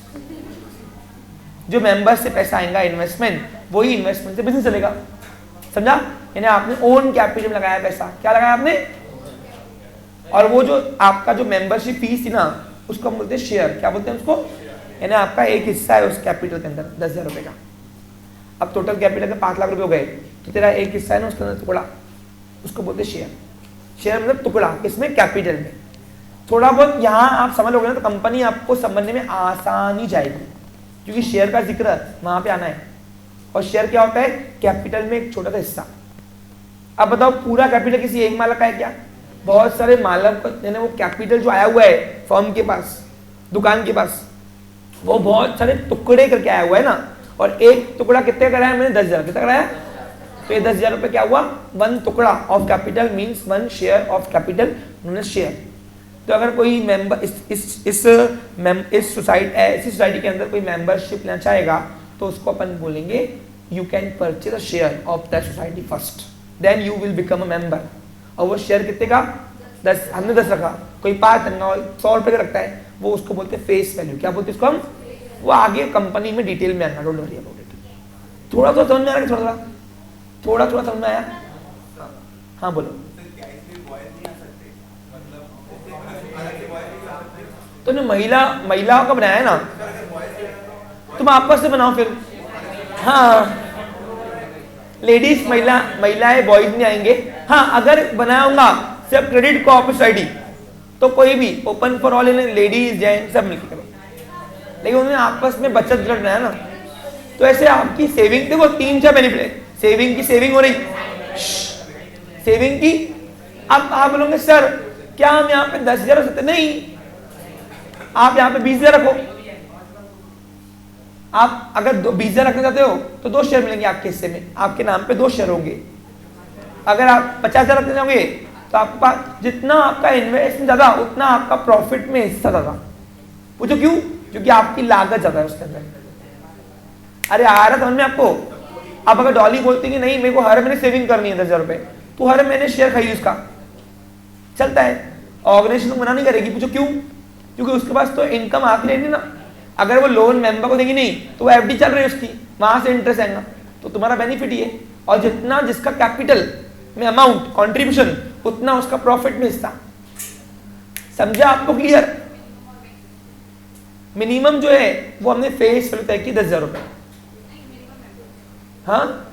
जो मेंबर्स से पैसा आएगा इन्वेस्टमेंट, वही इन्वेस्टमेंट से बिजनेस चलेगा। समझा? यानी आपने ओन कैपिटल लगाया पैसा। क्या लगाया आपने? और वो जो आपका जो मेंबरशिप फीस थी ना, उसको हम बोलते हैं शेयर। क्या बोलते हैं उसको? यानी आपका एक हिस्सा है उस कैपिटल के अंदर 10,000 रुपए का। अब टोटल कैपिटल के 5 लाख रुपए हो गए, तो तेरा एक हिस्सा है ना उसके अंदर टुकड़ा, उसको बोलते हैं शेयर। शेयर मतलब टुकड़ा, इसमें कैपिटल में। थोड़ा बहुत यहाँ आप समझ लोगे ना तो कंपनी आपको समझने में आसानी जाएगी, क्योंकि शेयर का जिक्र वहां पे आना है। और शेयर क्या होता है? कैपिटल में एक छोटा सा हिस्सा। अब बताओ, पूरा कैपिटल किसी एक मालक का है क्या? बहुत सारे मालक को, यानी वो कैपिटल जो आया हुआ है फर्म के पास, दुकान के पास, वो बहुत सारे टुकड़े करके आया हुआ है ना। और एक टुकड़ा कितने कराया मैंने? 10,000। कितना कराया? तो ये 10,000 रुपए क्या हुआ? 1 टुकड़ा of capital means 1 share of capital, share. तो अगर कोई मेंबर इस सोसाइटी, ऐसी सोसाइटी के अंदर कोई मेंबरशिप लेना चाहेगा तो उसको अपन बोलेंगे you can purchase a share of that society first, then you will become a member. और वो शेयर कितने का? 10। हमने 10 रखा, कोई 5 रखा, 100 रुपए का रखता है, वो उसको बोलते हैं फेस वैल्यू। क्या बोलते हैं इसको हम? वो आगे कंपनी में डिटेल में आना, डोंट वरी अबाउट इट। थोड़ा तो समझ में आ रहा है? थोड़ा समझ में आया? हाँ बोलो। तो महिलाओं का बनाया है ना, तुम आपस से बनाओ फिर। हाँ, लेडीज महिलाएं बॉयज नहीं आएंगे। हाँ, अगर बनाया होगा सिर्फ क्रेडिट कोऑपरेटिव सोसाइटी तो कोई भी open for all, ladies gents सब मिलकर करो। लेकिन उन्होंने आपस में बचत गट बनाया ना, तो ऐसे आपकी सेविंग, देखो 3-4 बेनिफिट है। सेविंग की सेविंग हो रही, सेविंग की। अब आप बोलोगे सर क्या हम यहाँ पे 10,000 रख सकते? नहीं, आप यहाँ पे 20,000 रखो। आप अगर 20,000 रखना चाहते हो तो 2 शेयर मिलेंगे आपके हिस्से में, आपके नाम पे 2 शेयर होंगे। अगर आप 50,000 रखना चाहोगे तो आपके पास जितना आपका इन्वेस्टमेंट ज्यादा उतना आपका प्रॉफिट में हिस्सा ज्यादा। पूछो क्यों? क्योंकि आपकी लागत ज्यादा है उसके अंदर। अरे आ रहा समझ में आपको? अब अगर डॉली बोलती कि नहीं मेरे को हर महीने सेविंग करनी है 10,000 रुपए, तो हर महीने शेयर खरीद उसका, चलता है। ऑर्गेनाइजेशन मना नहीं करेगी। पूछो क्यों? क्योंकि उसके पास तो इनकम आती रहेगी ना। अगर वो लोन मेंबर को देगी नहीं तो वो एफडी चल रही है उसकी, वहां से इंटरेस्ट आएगा, तो तुम्हारा बेनिफिट ही है। और जितना जिसका कैपिटल में अमाउंट कॉन्ट्रीब्यूशन, उतना उसका प्रॉफिट में हिस्सा। समझा आपको क्लियर? मिनिमम जो है वो हमने फेस वैल्यू तय की 10,000 रुपए। हाँ,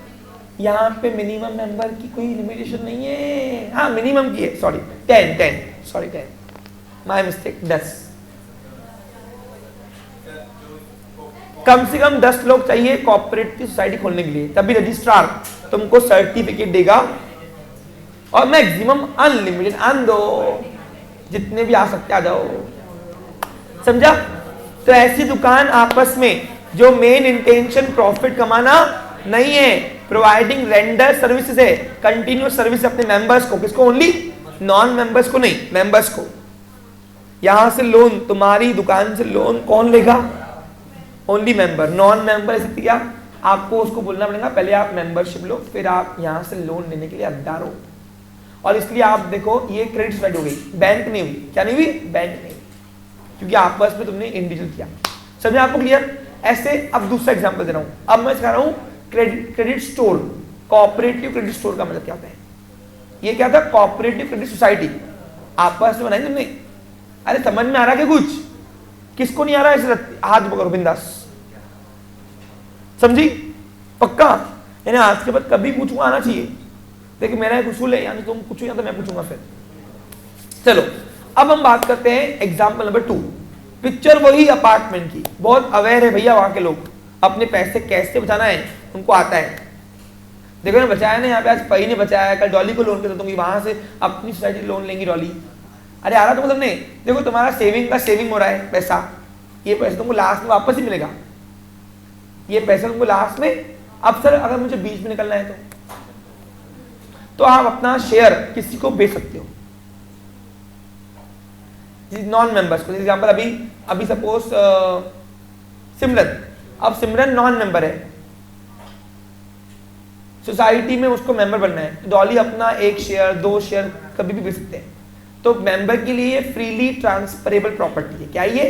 यहाँ पे मिनिमम मेंबर की कोई लिमिटेशन नहीं है। हाँ, मिनिमम की है, सॉरी 10 माय मिस्टेक, 10। कम से कम 10 लोग चाहिए कोऑपरेटिव सोसाइटी खोलने के लिए, तभी रजिस्ट्रार तुमको सर्टिफिकेट देगा। और मैक्सिमम अनलिमिटेड आन दो, जितने भी आ सकते आ जाओ। समझा? तो ऐसी दुकान आपस में जो मेन इंटेंशन प्रॉफिट कमाना नहीं है, प्रोवाइडिंग रेंडर सर्विसेज है, कंटिन्यूस सर्विस अपने मेंबर्स को। किसको? ओनली नॉन मेंबर्स को नहीं, मेंबर्स को। यहां से लोन, तुम्हारी दुकान से लोन कौन लेगा? Only member. नॉन मेंबर स्थिति क्या? आपको उसको बोलना पड़ेगा पहले आप मेंबरशिप लो, फिर आप यहां से लोन लेने के लिए हकदार हो। और इसलिए आप देखो ये क्रेडिट सोसाइटी हो गई, बैंक नहीं हुई। क्या नहीं हुई? बैंक नहीं। क्योंकि आपस में तुमने इंडिविजुअल किया। समझे आपको क्लियर? ऐसे अब दूसरा एग्जांपल दे रहा हूं, अब मैं सिखा रहा हूं credit store. Cooperative credit store का मतलब क्या होता है? ये क्या था? कोऑपरेटिव क्रेडिट सोसाइटी आपस में बनाई तुमने। अरे समझ में आ रहा है कुछ? किसको नहीं आ रहा है? हाथ पकड़ो बिंदास। समझी? पक्का? यानी आज के बाद कभी पूछूंगा आना चाहिए। देखिए मेरा एक उसूल है, यानी तुम पूछो या तो मैं पूछूंगा फिर। चलो अब हम बात करते हैं एग्जाम्पल नंबर 2। पिक्चर वही अपार्टमेंट की, बहुत अवेयर है भैया वहां के लोग, अपने पैसे कैसे बचाना है उनको आता है। देखो ना बचाया ना, यहाँ पे आज पई ने बचाया, कल डॉली को लोन कर दूंगी, वहां से अपनी सोसाइटी लोन लेंगी डॉली। अरे आ रहा तुम सबने, देखो तुम्हारा सेविंग का सेविंग हो रहा है पैसा, ये पैसा तुमको लास्ट में वापस ही मिलेगा। ये पैसा तुमको लास्ट में, अब सर अगर मुझे बीच में निकलना है तो आप अपना शेयर किसी को बेच सकते हो, नॉन मेंबर्स को। एग्जांपल अभी सपोज सिमरन, अब सिमरन नॉन मेंबर है, सोसाइटी में उसको मेंबर बनना है, डॉली अपना 1 शेयर 2 शेयर कभी भी बेच सकते हैं। तो मेंबर के लिए फ्रीली ट्रांसफरेबल प्रॉपर्टी है। क्या ये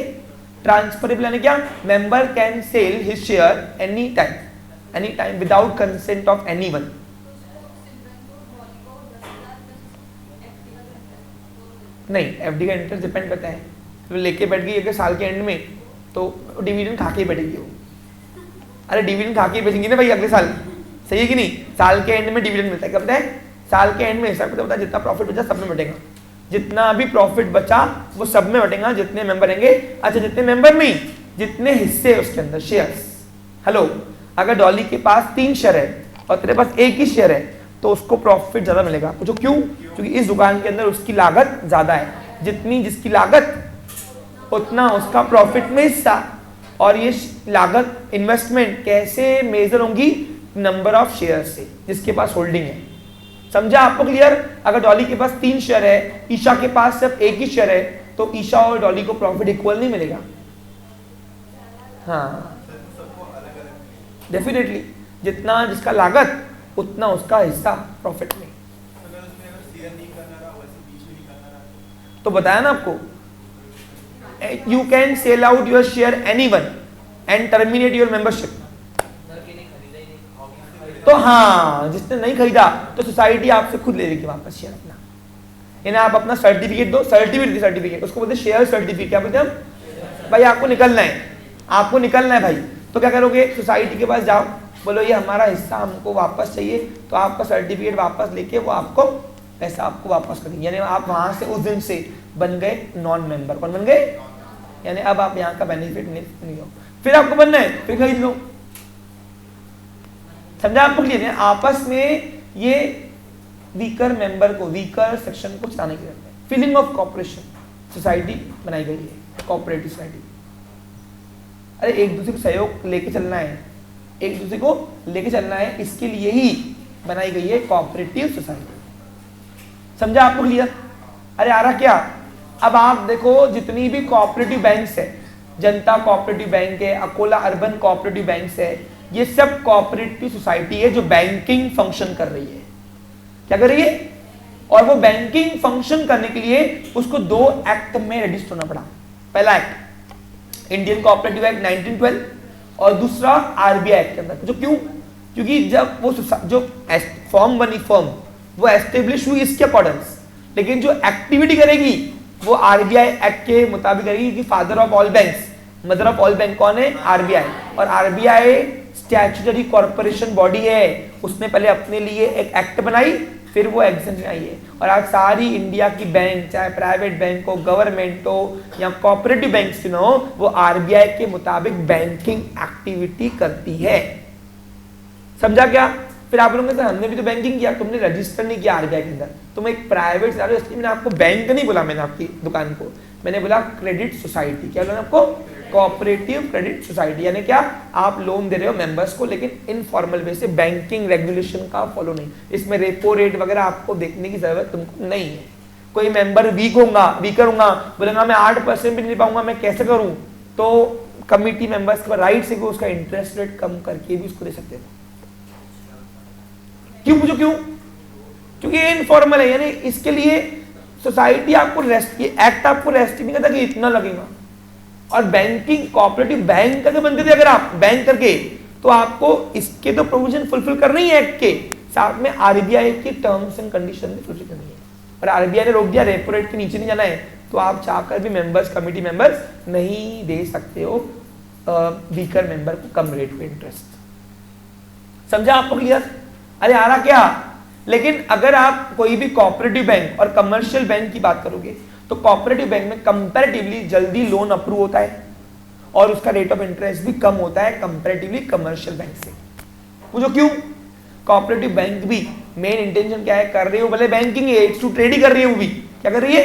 ट्रांसफरेबल यानी क्या? Member can sell his share any time without consent of anyone. नहीं, एफडी का इंटरेस्ट डिपेंड करता है, तो लेके बैठ गई अगर साल के एंड में तो डिविडेंड खा के बैठेगी वो। अरे डिविडेंड खा के बेचेंगी ना भाई अगले साल, सही है कि नहीं? साल के एंड में डिविडेंड मिलता है, कब है? साल के एंड में हिसाब किताब होता है, जितना प्रॉफिट बचा सब में बटेगा, जितना भी प्रॉफिट बचा वो सब में बटेगा, जितने मेंबर रहेंगे। अच्छा जितने मेंबर नहीं, जितने हिस्से उसके अंदर शेयर्स। हेलो, अगर डॉली के पास 3 शेयर है और तेरे पास 1 ही शेयर है तो उसको प्रॉफिट ज्यादा मिलेगा। पूछो क्यों? क्योंकि इस दुकान के अंदर उसकी लागत ज्यादा है, जितनी जिसकी लागत उतना उसका प्रॉफिट में हिस्सा। और ये लागत इन्वेस्टमेंट कैसे मेजर होंगी? नंबर ऑफ शेयर से, जिसके पास होल्डिंग है। समझा आपको क्लियर? अगर डॉली के पास 3 शेयर है, ईशा के पास सिर्फ 1 ही शेयर है, तो ईशा और डॉली को प्रॉफिट इक्वल नहीं मिलेगा। हाँ डेफिनेटली, जितना जिसका लागत उतना उसका हिस्सा प्रॉफिट में। तो बताया ना आपको, you can sell out your share anyone and terminate your membership. तो हाँ, जिसने नहीं खरीदा तो सोसाइटी आपसे खुद ले लेगी वापस शेयर अपना। यानी आप अपना सर्टिफिकेट दो, सर्टिफिकेट उसको बोलते हैं शेयर सर्टिफिकेट। क्या बोलते हैं हम? भाई आपको निकलना है भाई, तो क्या करोगे? सोसाइटी के पास जाओ, बोलो ये हमारा हिस्सा हमको वापस चाहिए, तो आपका सर्टिफिकेट वापस लेके वो आपको पैसा आपको वापस करेंगे। यानी आप वहां से उस दिन से बन गए नॉन मेंबर। कौन बन गए? यानी अब आप यहाँ का बेनिफिट नहीं हो। फिर आपको बनना है, फिर खरीद लो। समझा आपको क्लियर है? आपस में ये वीकर मेंबर को, वीकर सेक्शन को चलाने के लिए फीलिंग ऑफ कॉपरेशन सोसाइटी बनाई गई है, कोऑपरेटिव सोसाइटी। अरे एक दूसरे को सहयोग लेके चलना है, एक दूसरे को लेके चलना है, इसके लिए ही बनाई गई है कोऑपरेटिव सोसाइटी। समझा आपको क्लियर? अरे आ रहा क्या? अब आप देखो जितनी भी कोऑपरेटिव बैंक्स है, जनता कोऑपरेटिव बैंक है, अकोला अर्बन कोऑपरेटिव बैंक्स है, ये सब कोऑपरेटिव सोसाइटी है जो बैंकिंग फंक्शन कर रही है। क्या कर रही है? और वो बैंकिंग फंक्शन करने के लिए उसको 2 एक्ट में रजिस्टर होना पड़ा। पहला एक्ट इंडियन कोऑपरेटिव एक्ट 1912 और दूसरा आरबीआई एक्ट के अंदर। जो क्यों? क्योंकि जब वो जो फॉर्म बनी, फॉर्म वो एस्टेब्लिश हुई इसके अकॉर्डेंस, लेकिन जो एक्टिविटी करेगी वो आरबीआई एक्ट के मुताबिक करेगी। कि father of all banks, mother of all bank कौन है? आरबीआई। और आरबीआई स्टैट्यूटरी कॉर्पोरेशन बॉडी है, उसने पहले अपने लिए एक एक्ट बनाई, फिर वो एग्जेम्पशन आई है। और आज सारी इंडिया की बैंक, चाहे प्राइवेट बैंक हो, गवर्नमेंट हो या कोऑपरेटिव बैंक्स की हो, वो आरबीआई के मुताबिक बैंकिंग एक्टिविटी करती है। समझा क्या? फिर आप लोगों ने कहा हमने भी तो बैंकिंग किया, तुमने रजिस्टर नहीं किया आरबीआई के अंदर, तुम एक प्राइवेट से, इसलिए मैंने आपको बैंक नहीं बोला, मैंने आपकी दुकान को मैंने बोला क्रेडिट सोसाइटी। क्या बोला आपको? Cooperative credit society. यानी क्या? आप लोन दे रहे हो मेंबर्स को, लेकिन इनफॉर्मल वे से, बैंकिंग रेगुलेशन का फॉलो नहीं। इसमें रेपो रेट वगैरह आपको देखने की जरूरत तुमको नहीं है। कोई मेंबर वीकर होगा, बोलेगा मैं 8% भी नहीं पाऊंगा, मैं कैसे करूं? तो कमिटी मेंबर्स के राइट से उसका इंटरेस्ट रेट कम करके भी उसको दे सकते हो। क्यों? पूछो क्यों? क्योंकि ये इनफॉर्मल है। यानी इसके लिए सोसाइटी आपको एक्ट आपको रेस्ट नहीं करता कि इतना लगेगा, और बैंकिंग कोऑपरेटिव बैंक करके बनते थे अगर आप बैंक करके, तो आपको इसके तो प्रोविजन फुलफिल करनी है एक्ट के, साथ में आरबीआई की टर्म्स एंड कंडीशन भी फुलफिल करनी है। और आरबीआई ने रोक दिया रेपो रेट के नीचे नहीं जाना है, तो आप चाहकर भी मेंबर्स कमिटी मेंबर्स नहीं दे सकते हो वीकर मेंबर को कम रेट पे इंटरेस्ट। समझा आपको क्लियर? अरे आ रहा क्या? लेकिन अगर आप कोई भी कोऑपरेटिव बैंक और कमर्शियल बैंक की बात करोगे तो कोऑपरेटिव बैंक में कंपैरेटिवली जल्दी लोन अप्रूव होता है और उसका रेट ऑफ इंटरेस्ट भी कम होता है कंपैरेटिवली कमर्शियल बैंक से। वो क्यों? कोऑपरेटिव बैंक भी मेन इंटेंशन क्या है, कर रही हो भले बैंकिंग है, टू ट्रेड ही कर रही है, वो भी क्या कर रही है,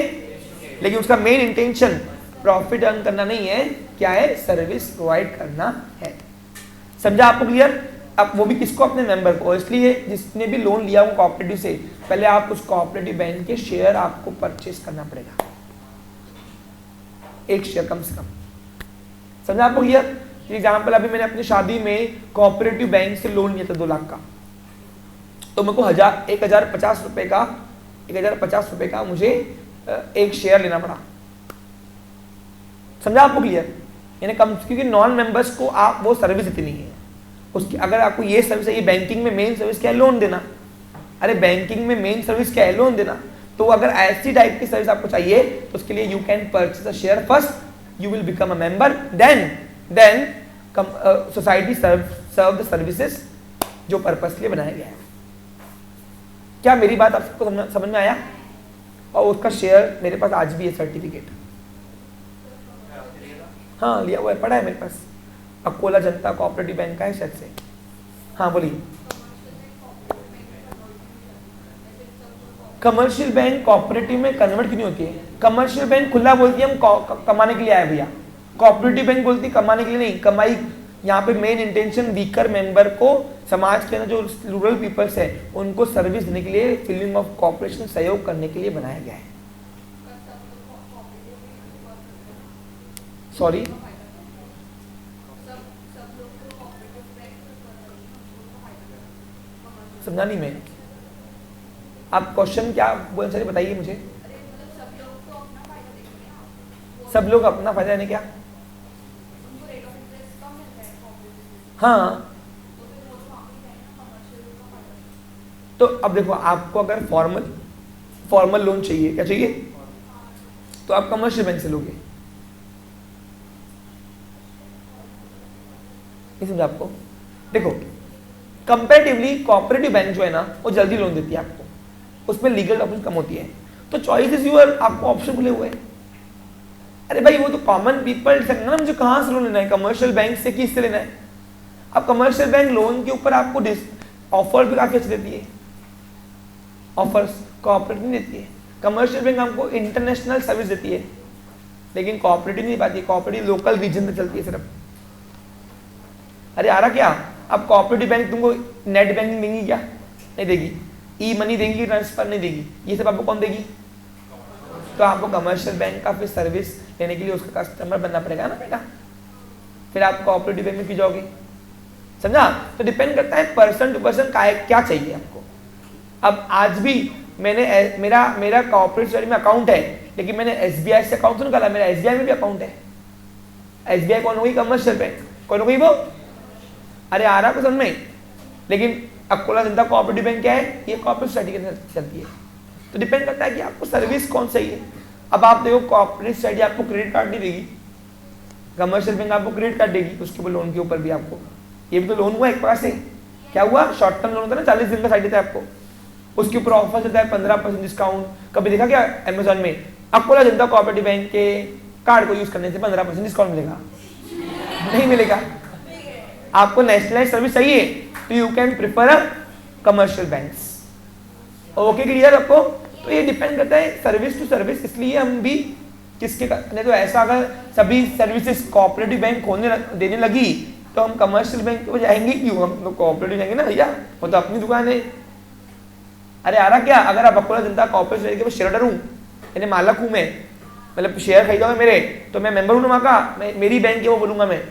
लेकिन उसका मेन इंटेंशन प्रॉफिट अर्न करना नहीं है, क्या है, सर्विस प्रोवाइड करना है। समझा आपको क्लियर? अब वो भी किसको, अपने मेंबर को। इसलिए जिसने भी लोन लिया हो कोऑपरेटिव से, पहले आप उस कोऑपरेटिव बैंक के शेयर आपको परचेस करना पड़ेगा, एक शेयर कम से कम। समझा आपको क्लियर? एग्जाम्पल, अभी मैंने अपनी शादी में कोऑपरेटिव बैंक से लोन लिया था 2 लाख का, तो मेरे को 1050 रुपए का मुझे एक शेयर लेना पड़ा। समझा आपको क्लियर? यानी कम, क्योंकि नॉन मेंबर्स को आप वो सर्विस इतनी नहीं है उसकी। अगर आपको ये सर्विस है, ये बैंकिंग में मेन सर्विस क्या है, लोन देना। अरे बैंकिंग में मेन सर्विस क्या है, लोन देना। तो अगर ऐसी टाइप की सर्विस आपको चाहिए तो उसके लिए you can purchase a share first, you will become a member, then society serve the services जो पर्पस के लिए बनाया गया है। क्या मेरी बात आपको समझ में आया? और उसका शेयर मेरे पास आज भी है, सर्टिफिकेट, हाँ लिया हुआ है, पड़ा है मेरे पास, अकोला जनता कोऑपरेटिव बैंक का है शायद से। हाँ बोलिए। कमर्शियल बैंक कोऑपरेटिव में कन्वर्ट क्यों नहीं होती है? कमर्शियल बैंक खुला बोलती है हम कमाने के लिए आए भैया, कोऑपरेटिव बैंक बोलती है कमाने के लिए नहीं। कमाई यहाँ पे मेन इंटेंशन वीकर मेंबर को, समाज के अंदर जो रूरल पीपल्स है उनको सर्विस देने के लिए, फीलिंग ऑफ कोऑपरेशन, सहयोग करने के लिए बनाया गया है। सॉरी, समझा नहीं मैं, आप क्वेश्चन क्या बोल रहे बताइए मुझे। सब लोग अपना फायदा लेने, क्या? हाँ, तो अब देखो, आपको अगर फॉर्मल लोन चाहिए, क्या चाहिए, तो आप कमर्शियल बैंक से लोगे। समझा आपको? देखो कंपैरेटिवली कोऑपरेटिव बैंक जो है ना, वो जल्दी लोन देती है आपको, उसमें लीगल डॉक्यूमेंट कम होती है, तो चॉइस इज यूर, आपको ऑप्शन खुले हुए हैं। अरे भाई वो तो कॉमन पीपल डिसाइड करना मुझे कहाँ से लोन लेना है, कमर्शियल बैंक से किससे लेना है। अब कमर्शियल बैंक लोन के ऊपर आपको ऑफर भी काफी अच्छी देती है, ऑफर्स कोऑपरेटिव नहीं देती है। कमर्शियल बैंक हमको इंटरनेशनल सर्विस देती है, लेकिन कोऑपरेटिव नहीं पाती, कोऑपरेटिव लोकल रीजन में चलती है सिर्फ। अरे आ रहा क्या? अब कोऑपरेटिव बैंक तुमको नेट बैंकिंग देंगी क्या? नहीं देगी। ई मनी देंगी, ट्रांसफर नहीं देगी, ये सब आपको कौन देगी? तो आपको कमर्शियल बैंक का फिर सर्विस लेने के लिए उसका कस्टमर बनना पड़ेगा ना बेटा, फिर आप कोऑपरेटिव बैंक में क्यों जाओगे। समझा? तो डिपेंड करता है पर्सन टू पर्सन क्या चाहिए आपको। अब आज भी मैंने मेरा कोऑपरेटिव में अकाउंट है, लेकिन मैंने एसबीआई से अकाउंट तो निकाला, मेरा एसबीआई में भी अकाउंट है। एसबीआई कौन हो गई? Commercial bank. कौन हो गई वो? अरे आ रहा समझ में? लेकिन अकोला जनता कोऑपरेटिव बैंक क्या है? ये कोऑपरेटिव सोसाइटी के अंदर चलती है। तो डिपेंड करता है कि आपको सर्विस कौन चाहिए। अब आप देखो, कोऑपरेटिव सोसाइटी आपको क्रेडिट कार्ड नहीं देगी, कमर्शियल बैंक आपको क्रेडिट कार्ड देगी, उसके ऊपर लोन के ऊपर भी आपको। ये भी तो लोन हुआ एक प्रकार से, क्या हुआ? शॉर्ट टर्म लोन होता है ना, 40 दिन का साइड देता है आपको, उसके ऊपर ऑफर देता है 15% डिस्काउंट। कभी देखा क्या अमेजोन में अकोला जनता कोऑपरेटिव बैंक के कार्ड को यूज करने से 15% डिस्काउंट मिलेगा? नहीं मिलेगा। आपको नेशनलाइज्ड सर्विस चाहिए तो you can prefer a commercial banks. Okay clear आपको? तो ये डिपेंड करता है सर्विस टू सर्विस। इसलिए हम भी किसके नहीं, तो ऐसा अगर सभी सर्विसेज कोऑपरेटिव बैंक देने लगी तो हम कमर्शियल बैंक को जाएंगे क्यों? हम तो कोऑपरेटिव जाएंगे ना भैया, वो तो अपनी दुकान है। अरे आ रहा क्या? अगर आप अकोला जनता कोऑपरेटिव के शेयर हूँ, यानी मालक हूँ मैं, मतलब शेयर खरीदा हुआ मेरे, तो मैं मेंबर हूँ ना वहाँ का, मेरी बैंक है वो बोलूंगा मैं।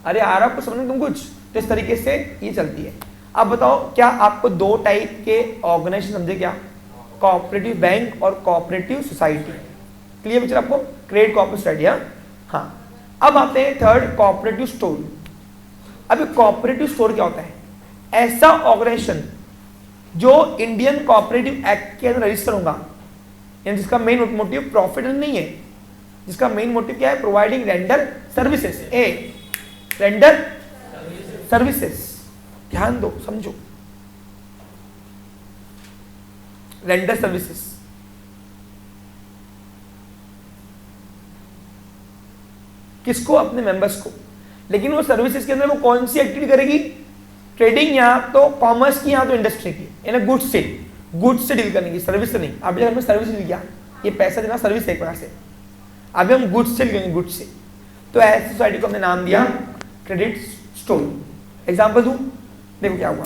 अरे आ रहा आपको समझ तुम कुछ? तो इस तरीके से ये चलती है। अब बताओ, क्या आपको 2 टाइप के ऑर्गेनाइजेशन समझे क्या? कोऑपरेटिव बैंक और कोऑपरेटिव सोसाइटी। क्लियर पिक्चर आपको? Create cooperative society. हाँ, अब आते हैं थर्ड, कोऑपरेटिव स्टोर। अब कोऑपरेटिव स्टोर क्या होता है? ऐसा ऑर्गेनाइजेशन जो इंडियन कोऑपरेटिव एक्ट के अंदर रजिस्टर होगा, यानी जिसका मेन मोटिव प्रॉफिट नहीं है, जिसका मेन मोटिव क्या है? Providing render services. A, render services, ध्यान दो, समझो, रेंडर सर्विसेज। किसको? अपने मेंबर्स को। लेकिन वो सर्विसेज के अंदर वो कौन सी एक्टिविटी करेगी? ट्रेडिंग, या तो कॉमर्स की, या तो इंडस्ट्री की, यानी गुड्स से डील करने की, सर्विस से नहीं। अभी अगर मैं सर्विस डील किया, ये पैसा देना सर्विस एक प्रकार से, अभी हम गुड्स से लेंगे, गुड्स से। तो ऐसी सोसाइटी को हमने नाम दिया क्रेडिट स्टोर। एग्जाम्पल दूं, देखो क्या हुआ,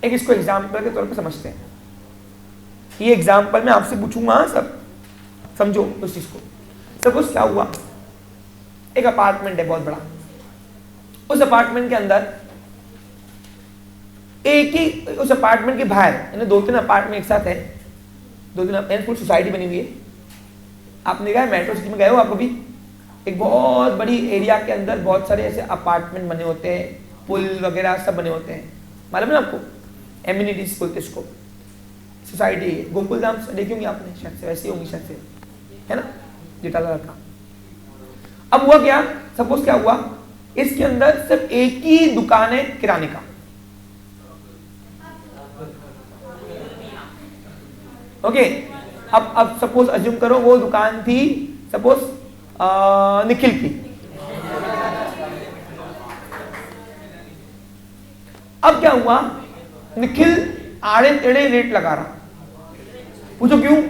एक इसको एग्जाम्पल के तौर पर समझते हैं। ये एग्जाम्पल मैं आपसे पूछूंगा, सब समझो उस चीज को। सपोज क्या हुआ, एक अपार्टमेंट है बहुत बड़ा, उस अपार्टमेंट के अंदर एक ही, उस अपार्टमेंट के बाहर यानी 2-3 अपार्टमेंट एक साथ है, 2-3 फुल सोसाइटी बनी हुई है। आपने कहा मेट्रो सिटी में गए हो आप कभी? एक बहुत बड़ी एरिया के अंदर बहुत सारे ऐसे अपार्टमेंट बने होते हैं, पुल वगैरह सब बने होते हैं, मालूम है आपको? एमिनिटीज बोलते इसको, सोसाइटी। गोकुल धाम देखी होंगी आपने, शायद से वैसी होंगी, शायद से, है ना, जेठालाल का। अब हुआ क्या, सपोज क्या हुआ, इसके अंदर सिर्फ एक ही दुकान है किराने का। ओके, अब सपोज अज्यूम करो वो दुकान थी सपोज निखिल की। अब क्या हुआ, निखिल आड़े टेढ़े रेट लगा रहा। पूछो क्यों?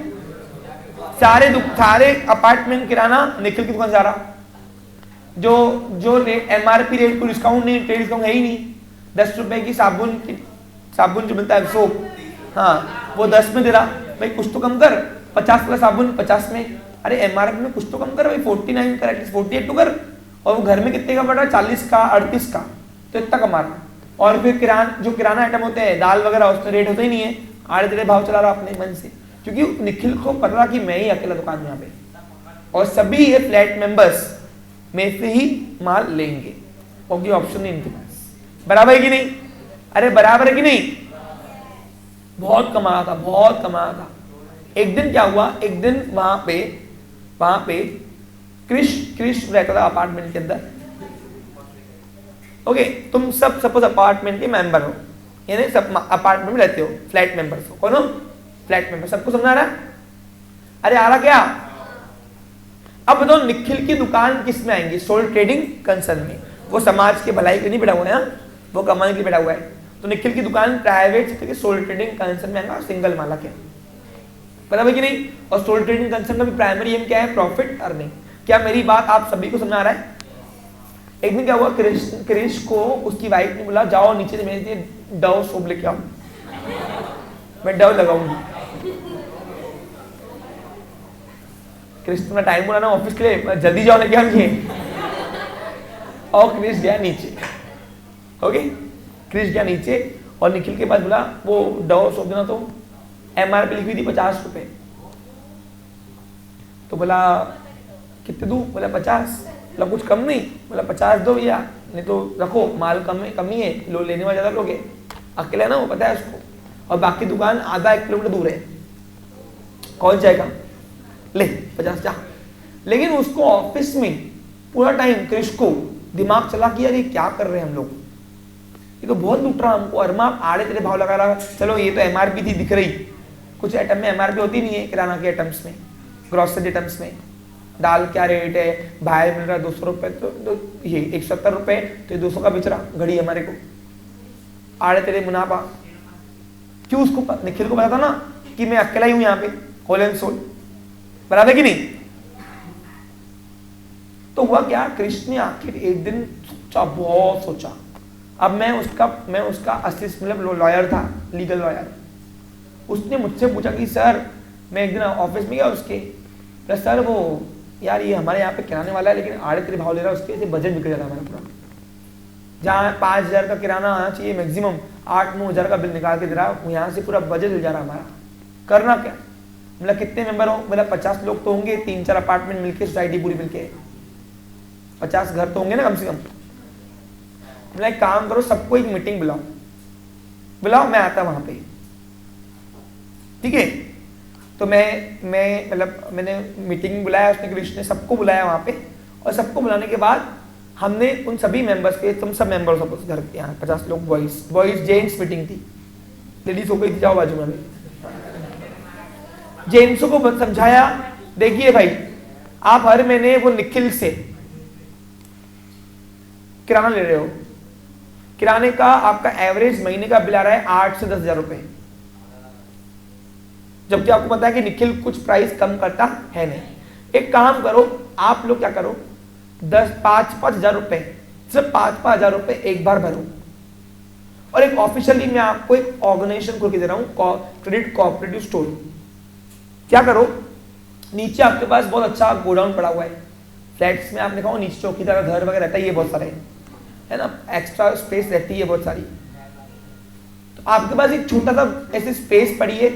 सारे अपार्टमेंट किराना निखिल की दुकान जा रहा। जो रेट एमआरपी रेट को डिस्काउंट नहीं, ट्रेड डिस्काउंट है ही नहीं। 10 रुपए की साबुन जो मिलता है सोप, हाँ वो 10 में दे रहा। भाई कुछ तो कम कर, 50 का साबुन 50 में। अरे एमआरपी में कुछ तो कम कर भाई, 49 कर, एटलीस्ट 48 तो कर। और वो घर में कितने का पड़ रहा है? 40 का, 38 का, तो इतना कमा रहा। और फिर जो किराना आइटम होते हैं, दाल वगैरह, उसमें रेट होता ही नहीं है, आड़े टेढ़े भाव चला रहा अपने मन से, क्योंकि निखिल को पता रहा कि मैं ही अकेला दुकान में यहाँ पे, और सभी ये फ्लैट मेंबर्स में से ही माल लेंगे, क्योंकि ऑप्शन नहीं इनके पास। बराबर है कि नहीं? अरे बराबर है कि नहीं? बहुत कमा था, बहुत कमा था। एक दिन क्या हुआ, एक दिन वहां पे क्रिश रहता था अपार्टमेंट के अंदर। ओके, तुम सब सपोज अपार्टमेंट के मेंबर हो, यानी सब अपार्टमेंट में रहते हो, फ्लैट मेंबर्स हो। कौन हो? Flat member. सबको समझ आ रहा है? अरे आ रहा क्या? अब बताओ निखिल की दुकान किस में आएंगी? सोल ट्रेडिंग कंसर्न में। वो समाज के भलाई के नहीं बैठा हुआ है, वो कमाने के लिए बैठा हुआ है। तो निखिल की दुकान प्राइवेट सेक्टर के सोल ट्रेडिंग कंसर्न में आएगा, सिंगल माला के, बराबर कि नहीं? और सोल ट्रेडिंग कंसर्न का भी प्राइमरी एम क्या है? Profit earning. क्या मेरी बात आप सभी को समझ आ रहा है? एक दिन क्या हुआ, क्रिश को उसकी वाइफ ने बोला जाओ नीचे से मेरे लिए डव सोप लेके आओ, मैं डव लगाऊंगी। क्रिश तुम्हारा टाइम बोला ना ऑफिस के लिए, जल्दी जाओ लेके आइए। और क्रिश गया नीचे। ओके, क्रिश गया नीचे और निखिल के पास बोला वो डव सोप देना। तो एमआरपी लिखी थी 50 रुपए। तो बोला कितने दूं? बोला 50। बोला कुछ कम नहीं? बोला 50 दो भैया, नहीं तो रखो, माल कमी है, लो लेने वाले ज्यादा लोग हैं, अकेला ना वो, पता है उसको, और बाकी दुकान आधा 1 किलोमीटर दूर है, कौन जाएगा? ले 50 जा। लेकिन उसको ऑफिस में पूरा टाइम क्रिश को दिमाग चला कि यार ये क्या कर रहे हैं हम लोग, ये तो बहुत लूट रहा हमको। अरमा आड़े तेरे भाव लगा रहा। चलो ये तो एमआरपी थी, दिख रही, कुछ आइटम में एमआरपी होती नहीं है, किराना के आइटम्स में, ग्रोसरी आइटम्स में। दाल क्या रेट है, बाहर मिल रहा है 200 रुपए, तो ये 170 रुपए, तो ये 200 का बेच रहा घड़ी हमारे को, आड़े तेरे मुनाफा। क्यों? उसको निखिल को पता था ना कि मैं अकेला ही हूं यहाँ पे, होल एंड सोल, बराबर कि नहीं? तो हुआ क्या, कृष्ण ने आखिर एक दिन सोचा, बहुत सोचा। अब मैं उसका असिस्ट, मतलब लॉयर था, लीगल लॉयर। उसने मुझसे पूछा कि सर, मैं एक दिन ऑफिस में गया उसके, प्लस सर वो यार ये हमारे यहाँ पे किराने वाला है, लेकिन आड़े तेरे भाव ले रहा है, उसके बजट बिगड़ जाता है हमारा पूरा। जहाँ 5,000 का किराना आना चाहिए मैक्सिमम, 8-9 हज़ार का बिल निकाल के दे रहा है, यहाँ से पूरा बजट हिल जा रहा है हमारा, करना क्या? मतलब कितने मेंबर हो, मतलब 50 लोग तो होंगे, 3-4 अपार्टमेंट मिलके, सोसाइटी पूरी मिलके 50 घर तो होंगे ना कम से कम। मतलब एक काम करो, सबको एक मीटिंग बुलाओ, मैं आता वहां पे, ठीक है। तो मैं मतलब मैंने मीटिंग बुलाया, उसने कृष्ण ने सबको बुलाया वहां पे, और सबको बुलाने के बाद हमने उन सभी मेंबर्स के, तुम सब मेंबर्स हो घर के, यहाँ 50 लोग, बॉयज जेंट्स मीटिंग थी, लेडीज हो गई थी, जाओ बाजू में। जेंट्सों को समझाया, देखिए भाई आप हर महीने वो निखिल से किराना ले रहे हो, किराने का आपका एवरेज महीने का बिल आ रहा है 8 से 10 हजार रुपए, जबकि आपको पता है कि निखिल कुछ प्राइस कम करता है नहीं। एक काम करो, आप लोग क्या करो, 5-5 हजार रुपए, सिर्फ 5-5 हजार रुपए एक बार भरो, और एक ऑफिशियली मैं आपको एक ऑर्गेनाइजेशन खोल के दे रहा हूं, क्रेडिट कोऑपरेटिव स्टोर। क्या करो, नीचे आपके पास बहुत अच्छा गोडाउन पड़ा हुआ है, फ्लैट्स में आप देखो नीचे चौकीदार घर वगैरह रहता है, ये बहुत सारे है ना, एक्स्ट्रा स्पेस रहती है बहुत सारी। तो आपके पास एक छोटा सा ऐसी स्पेस पड़ी है,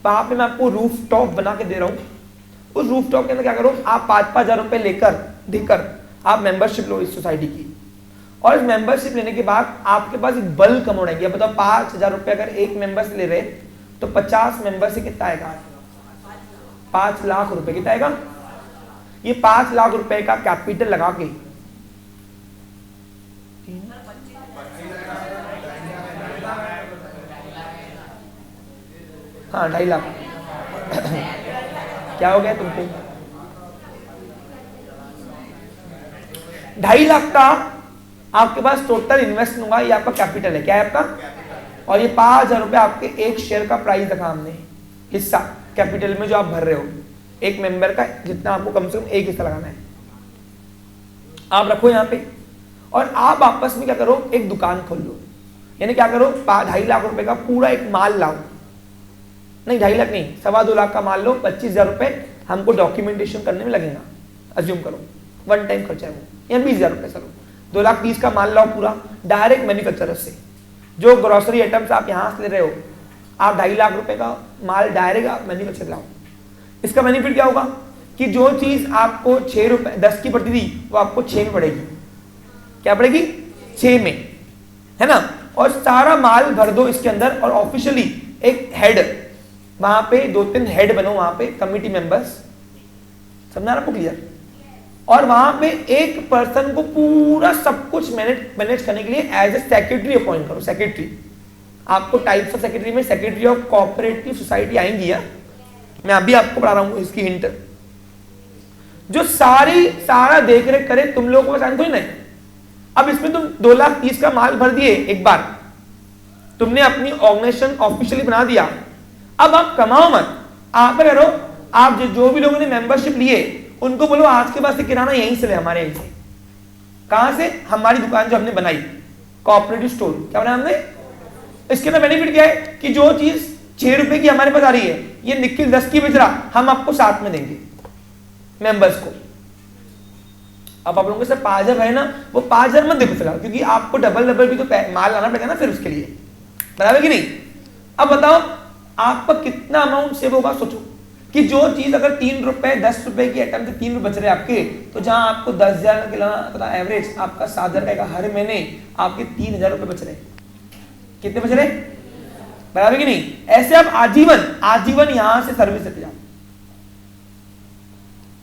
वहां पे मैं आपको रूफ टॉप बना के दे रहा हूं। उस रूफ टॉप के अंदर क्या करो, आप 5-5 हजार रुपए देकर आप मेंबरशिप लो इस सोसाइटी की, और इस मेंबरशिप लेने के बाद आपके पास एक बल्क अमाउंट आएगी। अब बताओ 5 हजार रुपए अगर एक मेंबर से ले रहे तो 50 मेंबर से कितना आएगा, 5 लाख रुपए। कितना आएगा, ये 5 लाख रुपए का कैपिटल लगा के, हाँ 2.5 लाख क्या हो गया तुमको, 2.5 लाख का आपके पास टोटल इन्वेस्ट होगा, ये आपका कैपिटल है। क्या है आपका, और ये 5 हजार रुपए आपके एक शेयर का प्राइस रखा हमने, हिस्सा कैपिटल में जो आप भर रहे हो, एक मेंबर का जितना आपको कम से कम एक हिस्सा लगाना है, आप रखो यहाँ पे। और आप आपस में क्या करो, एक दुकान खोल लो, यानी क्या करो, 2.5 लाख रुपए का पूरा एक माल लाओ, नहीं 2.5 लाख नहीं, 2.25 लाख का माल लो, 25 हजार रुपए हमको डॉक्यूमेंटेशन करने में लगेगा, अज्यूम करो, वन टाइम खर्चा है वो, या 20 हजार रुपए चलो, 2,20,000 का माल लाओ पूरा डायरेक्ट मैन्युफैक्चरर से। जो ग्रोसरी आइटम्स आप यहाँ से ले रहे हो, आप 2.5 लाख रुपए का माल डायरेक्ट आप मैन्युफैक्चर लाओ। इसका बेनिफिट क्या होगा कि जो चीज आपको 6 रुपए 10 की पड़ती थी, वो आपको 6 में पड़ेगी। क्या पड़ेगी, 6 में, है ना। और सारा माल भर दो इसके अंदर, और ऑफिशियली एक हेड वहां पे 2-3 हेड बनो, वहां पे कमिटी मेंबर्स, समझा आपको क्लियर। और वहां पे एक पर्सन को पूरा सब कुछ मैनेज करने के लिए एज ए सेक्रेटरी अपॉइंट करो। सेक्रेटरी, आपको टाइप्स ऑफ सेक्रेटरी में सेक्रेटरी ऑफ कोऑपरेटिव सोसाइटी आएंगी, या मैं अभी आपको पढ़ा रहा हूं इसकी हिंट, जो सारा देख रेख करे, तुम लोगों को बस कोई नहीं। अब इसमें तुम 2,30,000 का माल भर दिए एक बार, तुमने अपनी ऑर्गेनाइजेशन ऑफिशियली बना दिया। अब आप कमाओ मत, आप करो, आप जो भी लोगों ने मेंबरशिप लिए उनको बोलो आज के बाद से किराना यहीं से ले, हमारे यहीं से। कहां से, हमारी दुकान जो हमने बनाई कोऑपरेटिव स्टोर, क्या बनाया हमने। इसके अंदर बेनिफिट क्या है कि जो चीज 6 रुपए की हमारे पास आ रही है, ये निखिल 10 की बेच रहा, हम आपको 7 में देंगे मेंबर्स को। अब आप लोगों के साथ 5 हजार है ना, वो 5 हजार मत देखो फिलहाल, क्योंकि आपको डबल भी तो माल लाना पड़ेगा ना फिर उसके लिए, बराबर कि नहीं। अब बताओ आपका कितना अमाउंट सेव होगा, सोचो कि जो चीज अगर 3 रुपए 10 रुपए की आइटम से 3 रुपए बच रहे आपके, तो जहां आपको 10 हजार का लाना एवरेज आपका 7 हजार का, हर महीने आपके 3 हजार रुपए बच रहे। कितने बच रहे, बराबर कि नहीं। ऐसे आप आजीवन यहां से सर्विस देते जाओ।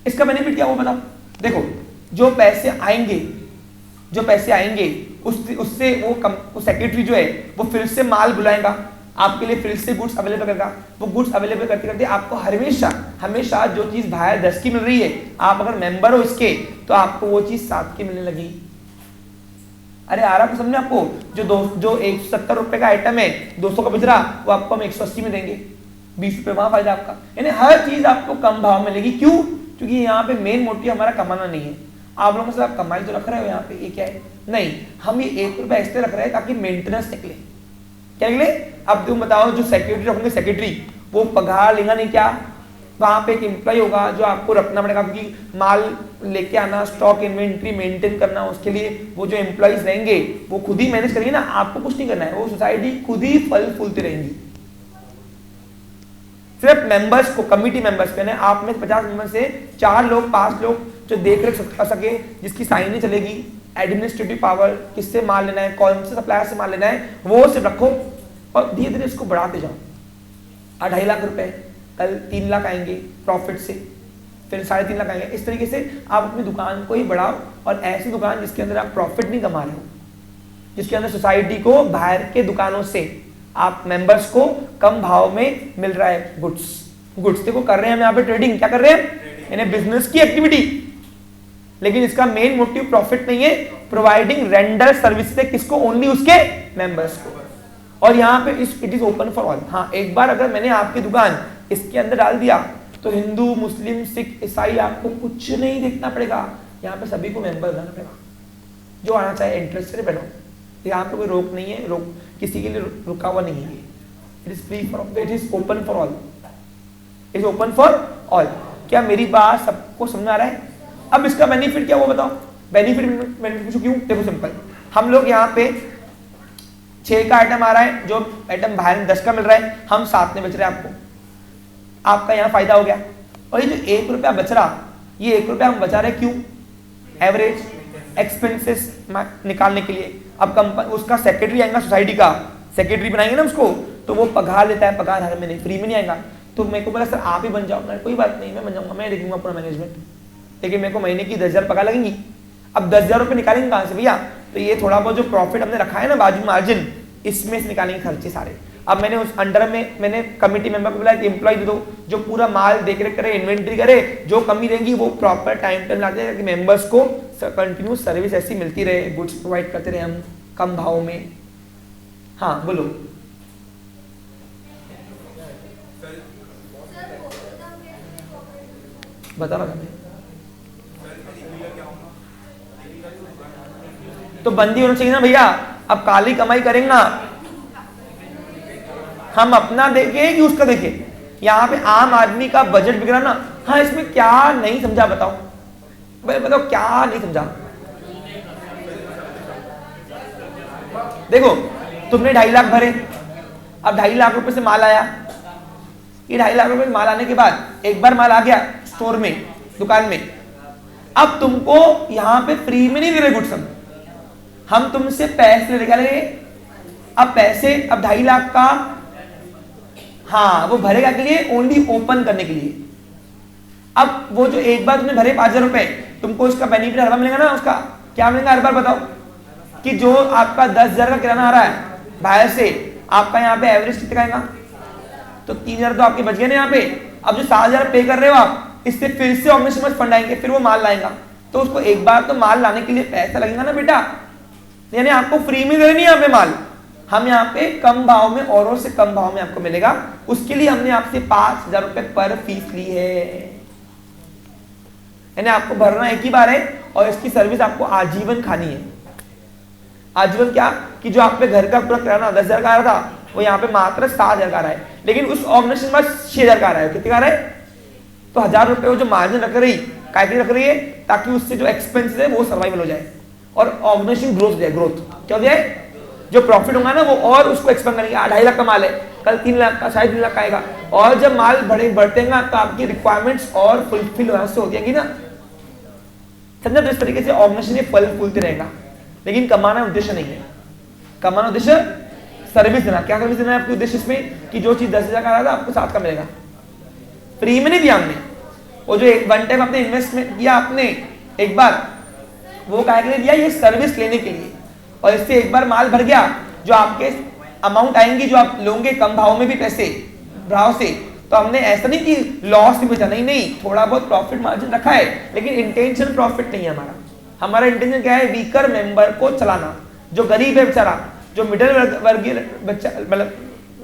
इसका बेनिफिट क्या होगा बताओ, देखो जो पैसे आएंगे उससे वो सेक्रेटरी जो है वो फिर से माल बुलाएगा आपके लिए, फिर से गुड्स अवेलेबल करेगा। वो गुड्स अवेलेबल करते करते आपको हमेशा जो चीज बाहर 10 की मिल रही है, आप अगर मेंबर हो इसके, तो आपको वो चीज 7 की मिलने लगी। अरे आ रहा है समझे आपको, जो 170 रुपए का आइटम है 200 का बिच रहा, वो आपको हम 180 में देंगे, 20 रुपए वहां फायदा आपका। यानी हर चीज आपको कम भाव मिलेगी। क्यों, क्योंकि यहाँ पे मेन मोटिव हमारा कमाना नहीं है। आप लोगों से आप कमाई तो रख रहे हो यहाँ पे, ये क्या है, नहीं हम ये 1 रुपया एक्स्ट्रा रख रहे हैं ताकि मेंटेनेंस निकले। क्या निकले, अब तुम बताओ जो सेक्रेटरी रखोगे, सेक्रेटरी वो पगार लेगा नहीं, क्या वहां पे एक एम्प्लॉय होगा जो आपको रखना पड़ेगा, क्योंकि माल लेके आना, स्टॉक इन्वेंट्री मेंटेन करना, उसके लिए वो जो एम्प्लॉइज रहेंगे वो खुद ही मैनेज करेंगे ना, आपको कुछ नहीं करना है, वो सोसाइटी खुद ही फल फूलती रहेंगी। सिर्फ मेंबर्स को, कमिटी मेंबर्स को, आप में 50 मेंबर से 4 लोग 5 लोग जो देख रेख कर सके, जिसकी साइन नहीं चलेगी, एडमिनिस्ट्रेटिव पावर, किससे माल लेना है, कौन से सप्लायर से माल लेना है, वो सिर्फ रखो और धीरे धीरे इसको बढ़ाते जाओ। 2.5 लाख रुपए, कल 3 लाख आएंगे प्रॉफिट से, फिर 3.5 लाख आएंगे। इस तरीके से आप अपनी दुकान को ही बढ़ाओ, और ऐसी दुकान जिसके अंदर आप प्रॉफिट नहीं कमा रहे हो, जिसके अंदर सोसाइटी को बाहर के दुकानों से आप मेंबर्स को कम भाव में मिल रहा है गुड्स देखो कर रहे हैं हम यहाँ पे ट्रेडिंग, क्या कर रहे हैं, यानी बिजनेस की एक्टिविटी, लेकिन इसका मेन मोटिव प्रॉफिट नहीं है, प्रोवाइडिंग रेंडर सर्विसेज किसको, ओनली उसके मेंबर्स को। और यहाँ पे it is open for all. हाँ, एक बार अगर मैंने आपकी दुकान इसके अंदर डाल दिया तो हिंदू, मुस्लिम, सिख, ईसाई आपको कुछ नहीं देखना पड़ेगा, यहाँ पे सभी को मेंबर बनाना पड़ेगा। जो आना चाहे इंटरेस्ट से बनाओ, यहाँ पे कोई रोक नहीं है, रोक किसी के लिए रुका हुआ नहीं है। It is free for, it is open for all, it is open for all. क्या मेरी बात सबको समझ आ रहा है? अब इसका बेनिफिट क्या वो बताओ। बेनिफिट क्यों? देखो सिंपल, हम लोग यहाँ पे 6 का आइटम आ रहा है, जो आइटम बाहर में 10 का मिल रहा है, हम 7 में बेच रहे हैं आपको, आपका यहाँ फायदा हो गया। और ये जो 1 रुपया बच रहा, ये 1 रुपया हम बचा रहे क्यों? एवरेज एक्सपेंसेस निकालने के लिए। अब कंपनी उसका सेक्रेटरी आएगा, सोसाइटी का सेक्रेटरी बनाएंगे ना उसको, तो वो पगार लेता है, पगार हर महीने फ्री में नहीं आएगा। तो मेरे को बोला सर आप ही बन जाओ, कोई बात नहीं मैं बन जाऊंगा, मैं देखूंगा पूरा मैनेजमेंट, लेकिन मेरे को महीने की 10,000 पगार लगेंगी। अब 10,000 रुपये निकालेंगे कहाँ से भैया? तो ये थोड़ा बहुत जो प्रॉफिट हमने रखा है ना बाजू मार्जिन, इसमें से निकालेंगे खर्चे सारे। अब मैंने उस अंडर में मैंने कमिटी मेंबर को बोला कि एम्प्लॉय दे दो जो पूरा माल देख रेख करे, इन्वेंट्री करे, जो कमी रहेंगी वो प्रॉपर टाइम पर लाते हैं, मेंबर्स को कंटिन्यू सर्विस ऐसी मिलती रहे, गुड्स प्रोवाइड करते रहे हम कम भाव में। हाँ बोलो। बता रहा था तो बंदी होना चाहिए ना भैया। अब काली कमाई करेंगे ना, हम अपना देखें कि उसका देखें। यहाँ पे आम आदमी का बजट बिगड़ा ना। हाँ, इसमें क्या नहीं समझा बताओ भाई, बताओ क्या नहीं समझा। देखो तुमने 2.5 लाख भरे, अब 2.5 लाख रुपए से माल आया, ये 2.5 लाख रुपए से माल आने के बाद एक बार माल आ गया स्टोर में, दुकान में, अब तुमको यहाँ पे फ्री में नहीं दे रहे गुड्स, हम तुमसे पैसे ले रहे। अब पैसे, अब 2.5 लाख का, हाँ वो भरेगा के लिए, ओनली ओपन करने के लिए। अब वो जो एक बार तुमने भरे 5,000 रुपए, तुमको उसका बेनिफिट हर बार मिलेगा ना। उसका क्या मिलेगा हर बार बताओ? कि जो आपका 10,000 का किराना आ रहा है बाहर से, आपका यहाँ पे एवरेज कितने का आएगा? तो 3,000 तो आपके बच गए ना यहाँ पे। अब जो 7,000 पे कर रहे हो आप, इससे फिर से ऑर्गेनाइजेशन फंड आएंगे, फिर वो माल लाएगा, तो उसको एक बार तो माल लाने के लिए पैसा लगेगा ना बेटा। यानी आपको फ्री में दे रहे नहीं यहाँ पे माल, हम यहाँ पे कम भाव में, औरों से कम भाव में आपको मिलेगा। उसके लिए हमने आपसे 5,000 रुपए पर फीस ली है। यानी आपको भरना एक ही बार है और इसकी सर्विस आपको आजीवन खानी है। आजीवन क्या? कि जो आप पे घर का पूरा किराना 10,000 का आ रहा था, वो यहाँ पे मात्र 7,000 का आ रहा है, लेकिन उस ऑर्गेनाइजेशन में 6,000 का आ रहा है। कितने का आ रहा है? तो 1,000 रुपए वो जो मार्जिन रख रही, काय रख रही है, ताकि उससे जो एक्सपेंस है वो सर्वाइवल हो जाए और ऑर्गेनाइजेशन ग्रोथ हो जाए। ग्रोथ क्या हो जाए? जो प्रॉफिट होगा ना वो और उसको एक्सपेंड करेंगे। 2.5 लाख का माल है, कल 3 लाख का, 3.5 लाख का आएगा, और जब माल बढ़ते हैं तो आपकी रिक्वायरमेंट्स और फुलफिल हो जाएंगी ना। समझा? तो इस तरीके से ऑर्गेनाइजेशन फल फूलते रहेगा, लेकिन कमाना उद्देश्य नहीं है। कमाना उद्देश्य सर्विस देना। क्या सर्विस देना है आपके उद्देश्य इसमें? कि जो चीज 10,000 का आ रहा था आपको 7 का मिलेगा। फ्री में नहीं दिया हमने। वो जो वन टाइम आपने इन्वेस्टमेंट किया आपने एक बार, वो काहे के लिए दिया? ये सर्विस लेने के लिए। और इससे एक बार माल भर गया, जो आपके अमाउंट आएंगी, जो आप लोगे कम भाव में भी पैसे भाव से, तो हमने ऐसा नहीं कि लॉस भी बचा, नहीं, थोड़ा बहुत प्रॉफिट मार्जिन रखा है, लेकिन इंटेंशन प्रॉफिट नहीं है हमारा। हमारा इंटेंशन क्या है? वीकर मेंबर को चलाना। जो गरीब है बेचारा, जो मिडिल वर्गीय बच्चा, मतलब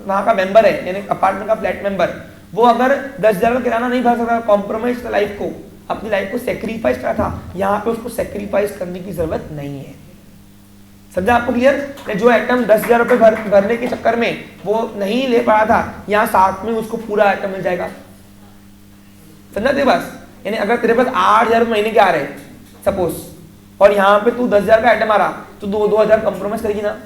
वहां का मेंबर है, यानी अपार्टमेंट का फ्लैट मेंबर, वो अगर 10,000 का किराना नहीं भर सकता, कॉम्प्रोमाइज लाइफ को, अपनी लाइफ को सेक्रीफाइस करा था, यहाँ पे उसको सेक्रीफाइस करने की जरूरत नहीं है। समझा आपको क्लियर? जो आइटम 10,000 रुपए भरने के चक्कर में वो नहीं ले पा रहा था, यहाँ साथ में उसको पूरा आइटम मिल जाएगा। समझा तेरे पास? यानी अगर तेरे पास 8,000 महीने के आ रहे सपोज, और यहाँ पे तू 10,000 का आइटम आ रहा, तो 2,000 कंप्रोमाइज करेगी ना,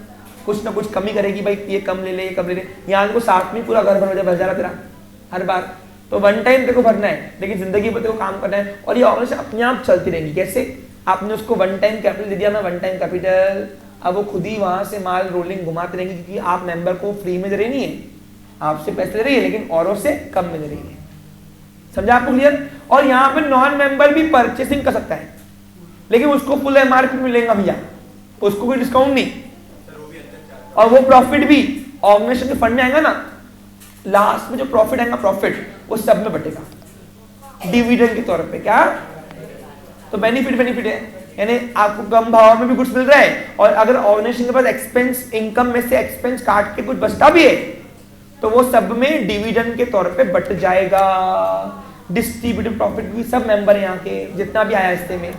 कुछ ना कुछ कमी करेगी, भाई ये कम ले ले, ये कम ले ले, यहाँ को साथ में पूरा घर भर जा तेरा। हर बार, तो वन टाइम तेरे को भरना है, लेकिन जिंदगी भर तेरे को काम करना है। और ये ऑर्गेनाइजेशन अपने आप चलती रहेंगी। कैसे? आपने उसको वन टाइम कैपिटल दे दिया ना, वन टाइम कैपिटल, अब वो खुद ही वहां से माल रोलिंग घुमाते रहेंगे, क्योंकि आप मेंबर को फ्री में दे रही नहीं है, आपसे पैसे ले रही है, लेकिन औरों से कम में दे रही है। समझा आपको क्लियर? और यहाँ पे नॉन मेंबर भी परचेसिंग कर सकता है, लेकिन उसको फुल एमआरपी मिलेगा भैया, उसको कोई डिस्काउंट नहीं, और वो प्रॉफिट भी ऑर्गेनाइजेशन के फंड में आएगा ना, लास्ट में जो प्रॉफिट आएगा, प्रॉफिट वो सब में बटेगा डिविडेंड के तौर पे। क्या? तो बेनिफिट है, यानी आपको कम भाव में भी कुछ मिल रहा है, और अगर ऑर्गेनाइजेशन के पास एक्सपेंस, इनकम में से एक्सपेंस काट के कुछ बचता भी है, तो वो सब में डिविडेंड के तौर पे बट जाएगा। डिस्ट्रीब्यूटिव प्रॉफिट भी सब मेंबर यहाँ के जितना भी आया हिस्से में।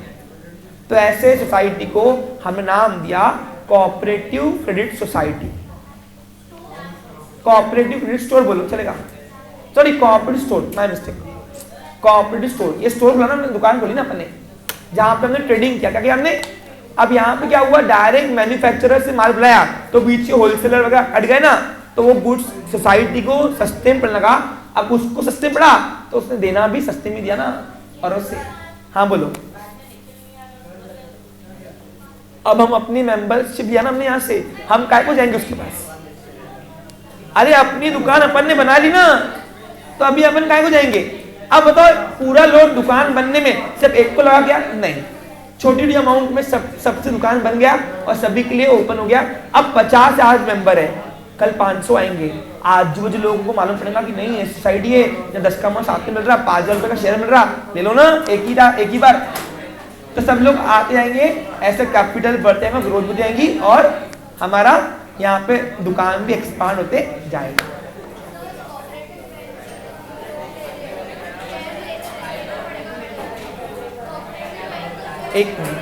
तो ऐसे सोसाइटी को हमने नाम दिया cooperative credit society. Cooperative credit store बोलो चलेगा, sorry cooperative store, my mistake, cooperative store. ये स्टोर खोला ना, हमने दुकान खोली ना अपने, जहां पे हमने ट्रेडिंग किया। क्या किया हमने? अब यहाँ पे क्या हुआ, डायरेक्ट मैन्युफैक्चरर से माल बुलाया, तो बीच के होलसेलर वगैरह हट गए ना, तो वो गुड्स सोसाइटी को सस्ते में पड़ने लगा। अब उसको सस्ते पड़ा तो उसने देना भी सस्ते में दिया ना, और उससे। हाँ बोलो। अब हम अपनी मेंबरशिप लिया ना हमने यहाँ से, हम काय को जाएंगे उसके पास? अरे अपनी दुकान अपन ने बना ली ना, तो अभी अपन काय को जाएंगे? अब बताओ, पूरा लोड दुकान बनने में सिर्फ एक को लगा गया? नहीं, छोटी छोटी अमाउंट में सबसे दुकान बन गया और सभी के लिए ओपन हो गया। अब 50 आज मेंबर है, कल 500 आएंगे। आज जो लोगों को मालूम पड़ेगा कि नहीं, ये सोसाइटी है, 10 का माल साथ में मिल रहा, 5,000 रुपए का शेयर मिल रहा, ले लो ना एक ही बार, तो सब लोग आते जाएंगे, ऐसे कैपिटल बढ़ते हैं, ग्रोथ बढ़ जाएंगी, और हमारा यहाँ पे दुकान भी एक्सपांड होते जाएगा। एक मिनट,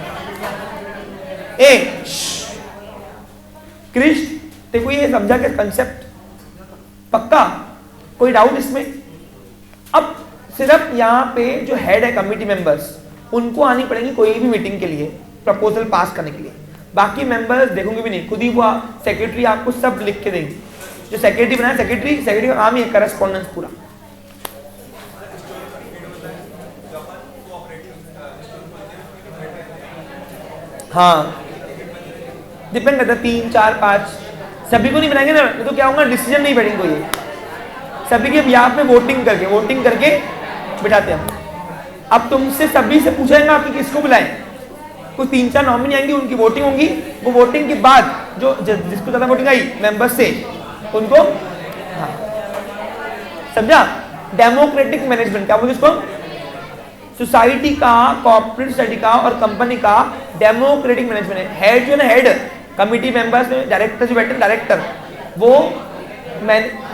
क्रिश देखो, ये समझा क्या कंसेप्ट? पक्का? कोई डाउट इसमें? अब सिर्फ यहाँ पे जो हेड है कमिटी मेंबर्स, उनको आनी पड़ेगी कोई भी मीटिंग के लिए, प्रपोजल पास करने के लिए। बाकी मेंबर्स देखोगे भी नहीं, खुद ही वो सेक्रेटरी आपको सब लिख के देंगे। जो सेक्रेटरी बनाया, सेक्रेटरी का काम ही है करस्पॉन्डेंस पूरा। हाँ, डिपेंड करता है, 3, 4, 5 सभी को नहीं बनाएंगे ना, तो क्या होगा, डिसीजन नहीं बैठेंगे कोई, सभी के यहाँ पे वोटिंग करके बिठाते हैं। अब तुमसे सभी से पूछेंगे आप कि किसको बुलाएं, कोई 3-4 नॉमिनी आएंगे, उनकी वोटिंग होगी, वो वोटिंग के बाद जो जिसको ज्यादा वोटिंग आई मेंबर्स से, उनको, हाँ समझा? डेमोक्रेटिक मैनेजमेंट क्या बोलते इसको? सोसाइटी का, कॉर्पोरेट सोसाइटी का और कंपनी का डेमोक्रेटिक मैनेजमेंट है। हेड जो है ना, हेड कमिटी मेंबर्स में, डायरेक्टर जो बैठे, डायरेक्टर वो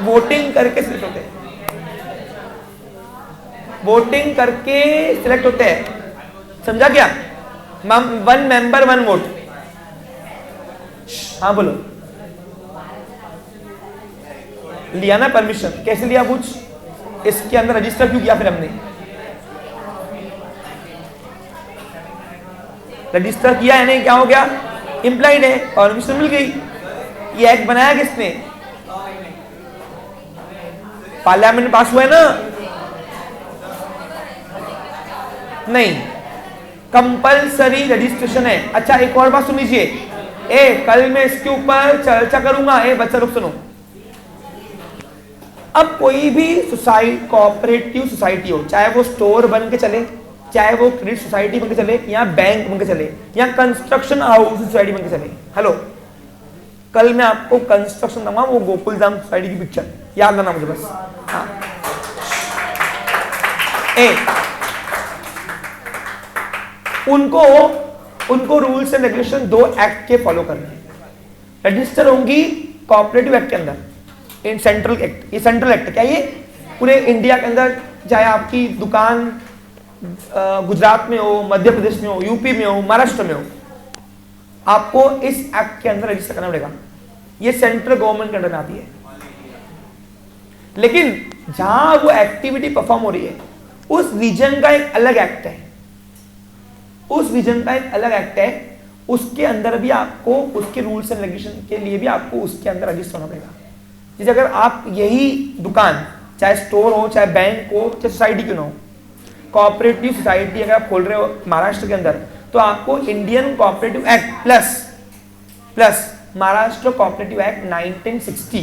वोटिंग करके सिलेक्ट होते हैं, वोटिंग करके सिलेक्ट होते हैं। समझा क्या? 1 मेंबर 1 वोट। हाँ बोलो। लिया ना परमिशन? कैसे लिया पूछ? इसके अंदर रजिस्टर क्यों किया फिर हमने? रजिस्टर किया है, नहीं क्या हो गया? इम्प्लाइड है, परमिशन मिल गई। ये एक्ट बनाया किसने? पार्लियामेंट पास हुआ है ना? नहीं, कंपलसरी रजिस्ट्रेशन है। अच्छा एक और बात सुन लीजिए, कल मैं इसके ऊपर चर्चा करूंगा। बच्चा लोग सुनो, अब कोई भी सोसाइटी, कोऑपरेटिव सोसाइटी हो, चाहे वो स्टोर बन के चले, चाहे वो क्रेडिट सोसाइटी बन के चले, या बैंक बन के चले, या कंस्ट्रक्शन हाउस सोसाइटी बन के चले। हेलो, कल मैं आपको कंस्ट्रक्शन दूंगा, वो गोकुलधाम सोसाइटी की पिक्चर याद करना मुझे बस। हाँ, उनको रूल्स एंड रेगुलेशन 2 एक्ट के फॉलो करने हैं। रजिस्टर होंगी कोऑपरेटिव एक्ट के अंदर, इन सेंट्रल एक्ट, ये सेंट्रल एक्ट क्या? ये पूरे इंडिया के अंदर, चाहे आपकी दुकान गुजरात में हो, मध्य प्रदेश में हो, यूपी में हो, महाराष्ट्र में हो, आपको इस एक्ट के अंदर रजिस्टर करना पड़ेगा। ये सेंट्रल गवर्नमेंट के अंडर में आती है। लेकिन जहां वो एक्टिविटी परफॉर्म हो रही है, उस रीजन का एक अलग एक्ट है, उस रीजन का एक अलग एक्ट है, उसके अंदर भी आपको, उसके रूल्स एंड रेगुलेशन के लिए भी आपको उसके अंदर रजिस्टर होना पड़ेगा। जैसे अगर आप यही दुकान चाहे स्टोर हो, चाहे बैंक हो, चाहे सोसाइटी क्यों ना हो। कोऑपरेटिव सोसाइटी अगर आप खोल रहे हो महाराष्ट्र के अंदर तो आपको Indian cooperative act plus Maharashtra cooperative act 1960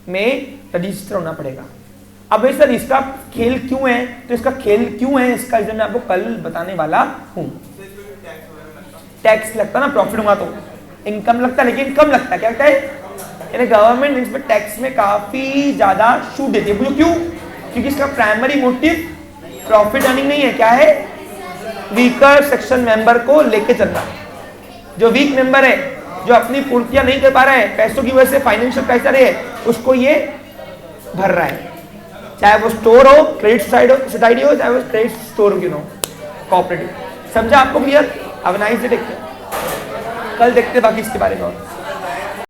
में रजिस्टर होना पड़ेगा। अब सर इसका खेल क्यों है, तो इसका खेल क्यों है इसका रीजन मैं आपको कल बताने वाला हूं। टैक्स लगता ना, प्रॉफिट होगा तो इनकम लगता, लेकिन कम लगता है। क्या लगता है, यानी गवर्नमेंट इस पर टैक्स में काफी ज्यादा छूट देती है। क्यों? क्योंकि इसका प्राइमरी मोटिव प्रॉफिट अर्निंग नहीं है। क्या है? वीकर सेक्शन मेंबर को लेके चलना। जो वीक मेंबर है, जो अपनी पूर्तियां नहीं कर पा रहा है, पैसों की वजह से फाइनेंशियल प्रेशर है, उसको ये भर रहा है। चाहे वो स्टोर हो, क्रेडिट सोसाइटी हो, चाहे वो क्रेडिट स्टोर क्यों हो, कोऑपरेटिव। समझा आपको क्लियर? अब नाइस से देखते हैं, कल देखते हैं बाकी इसके बारे में और।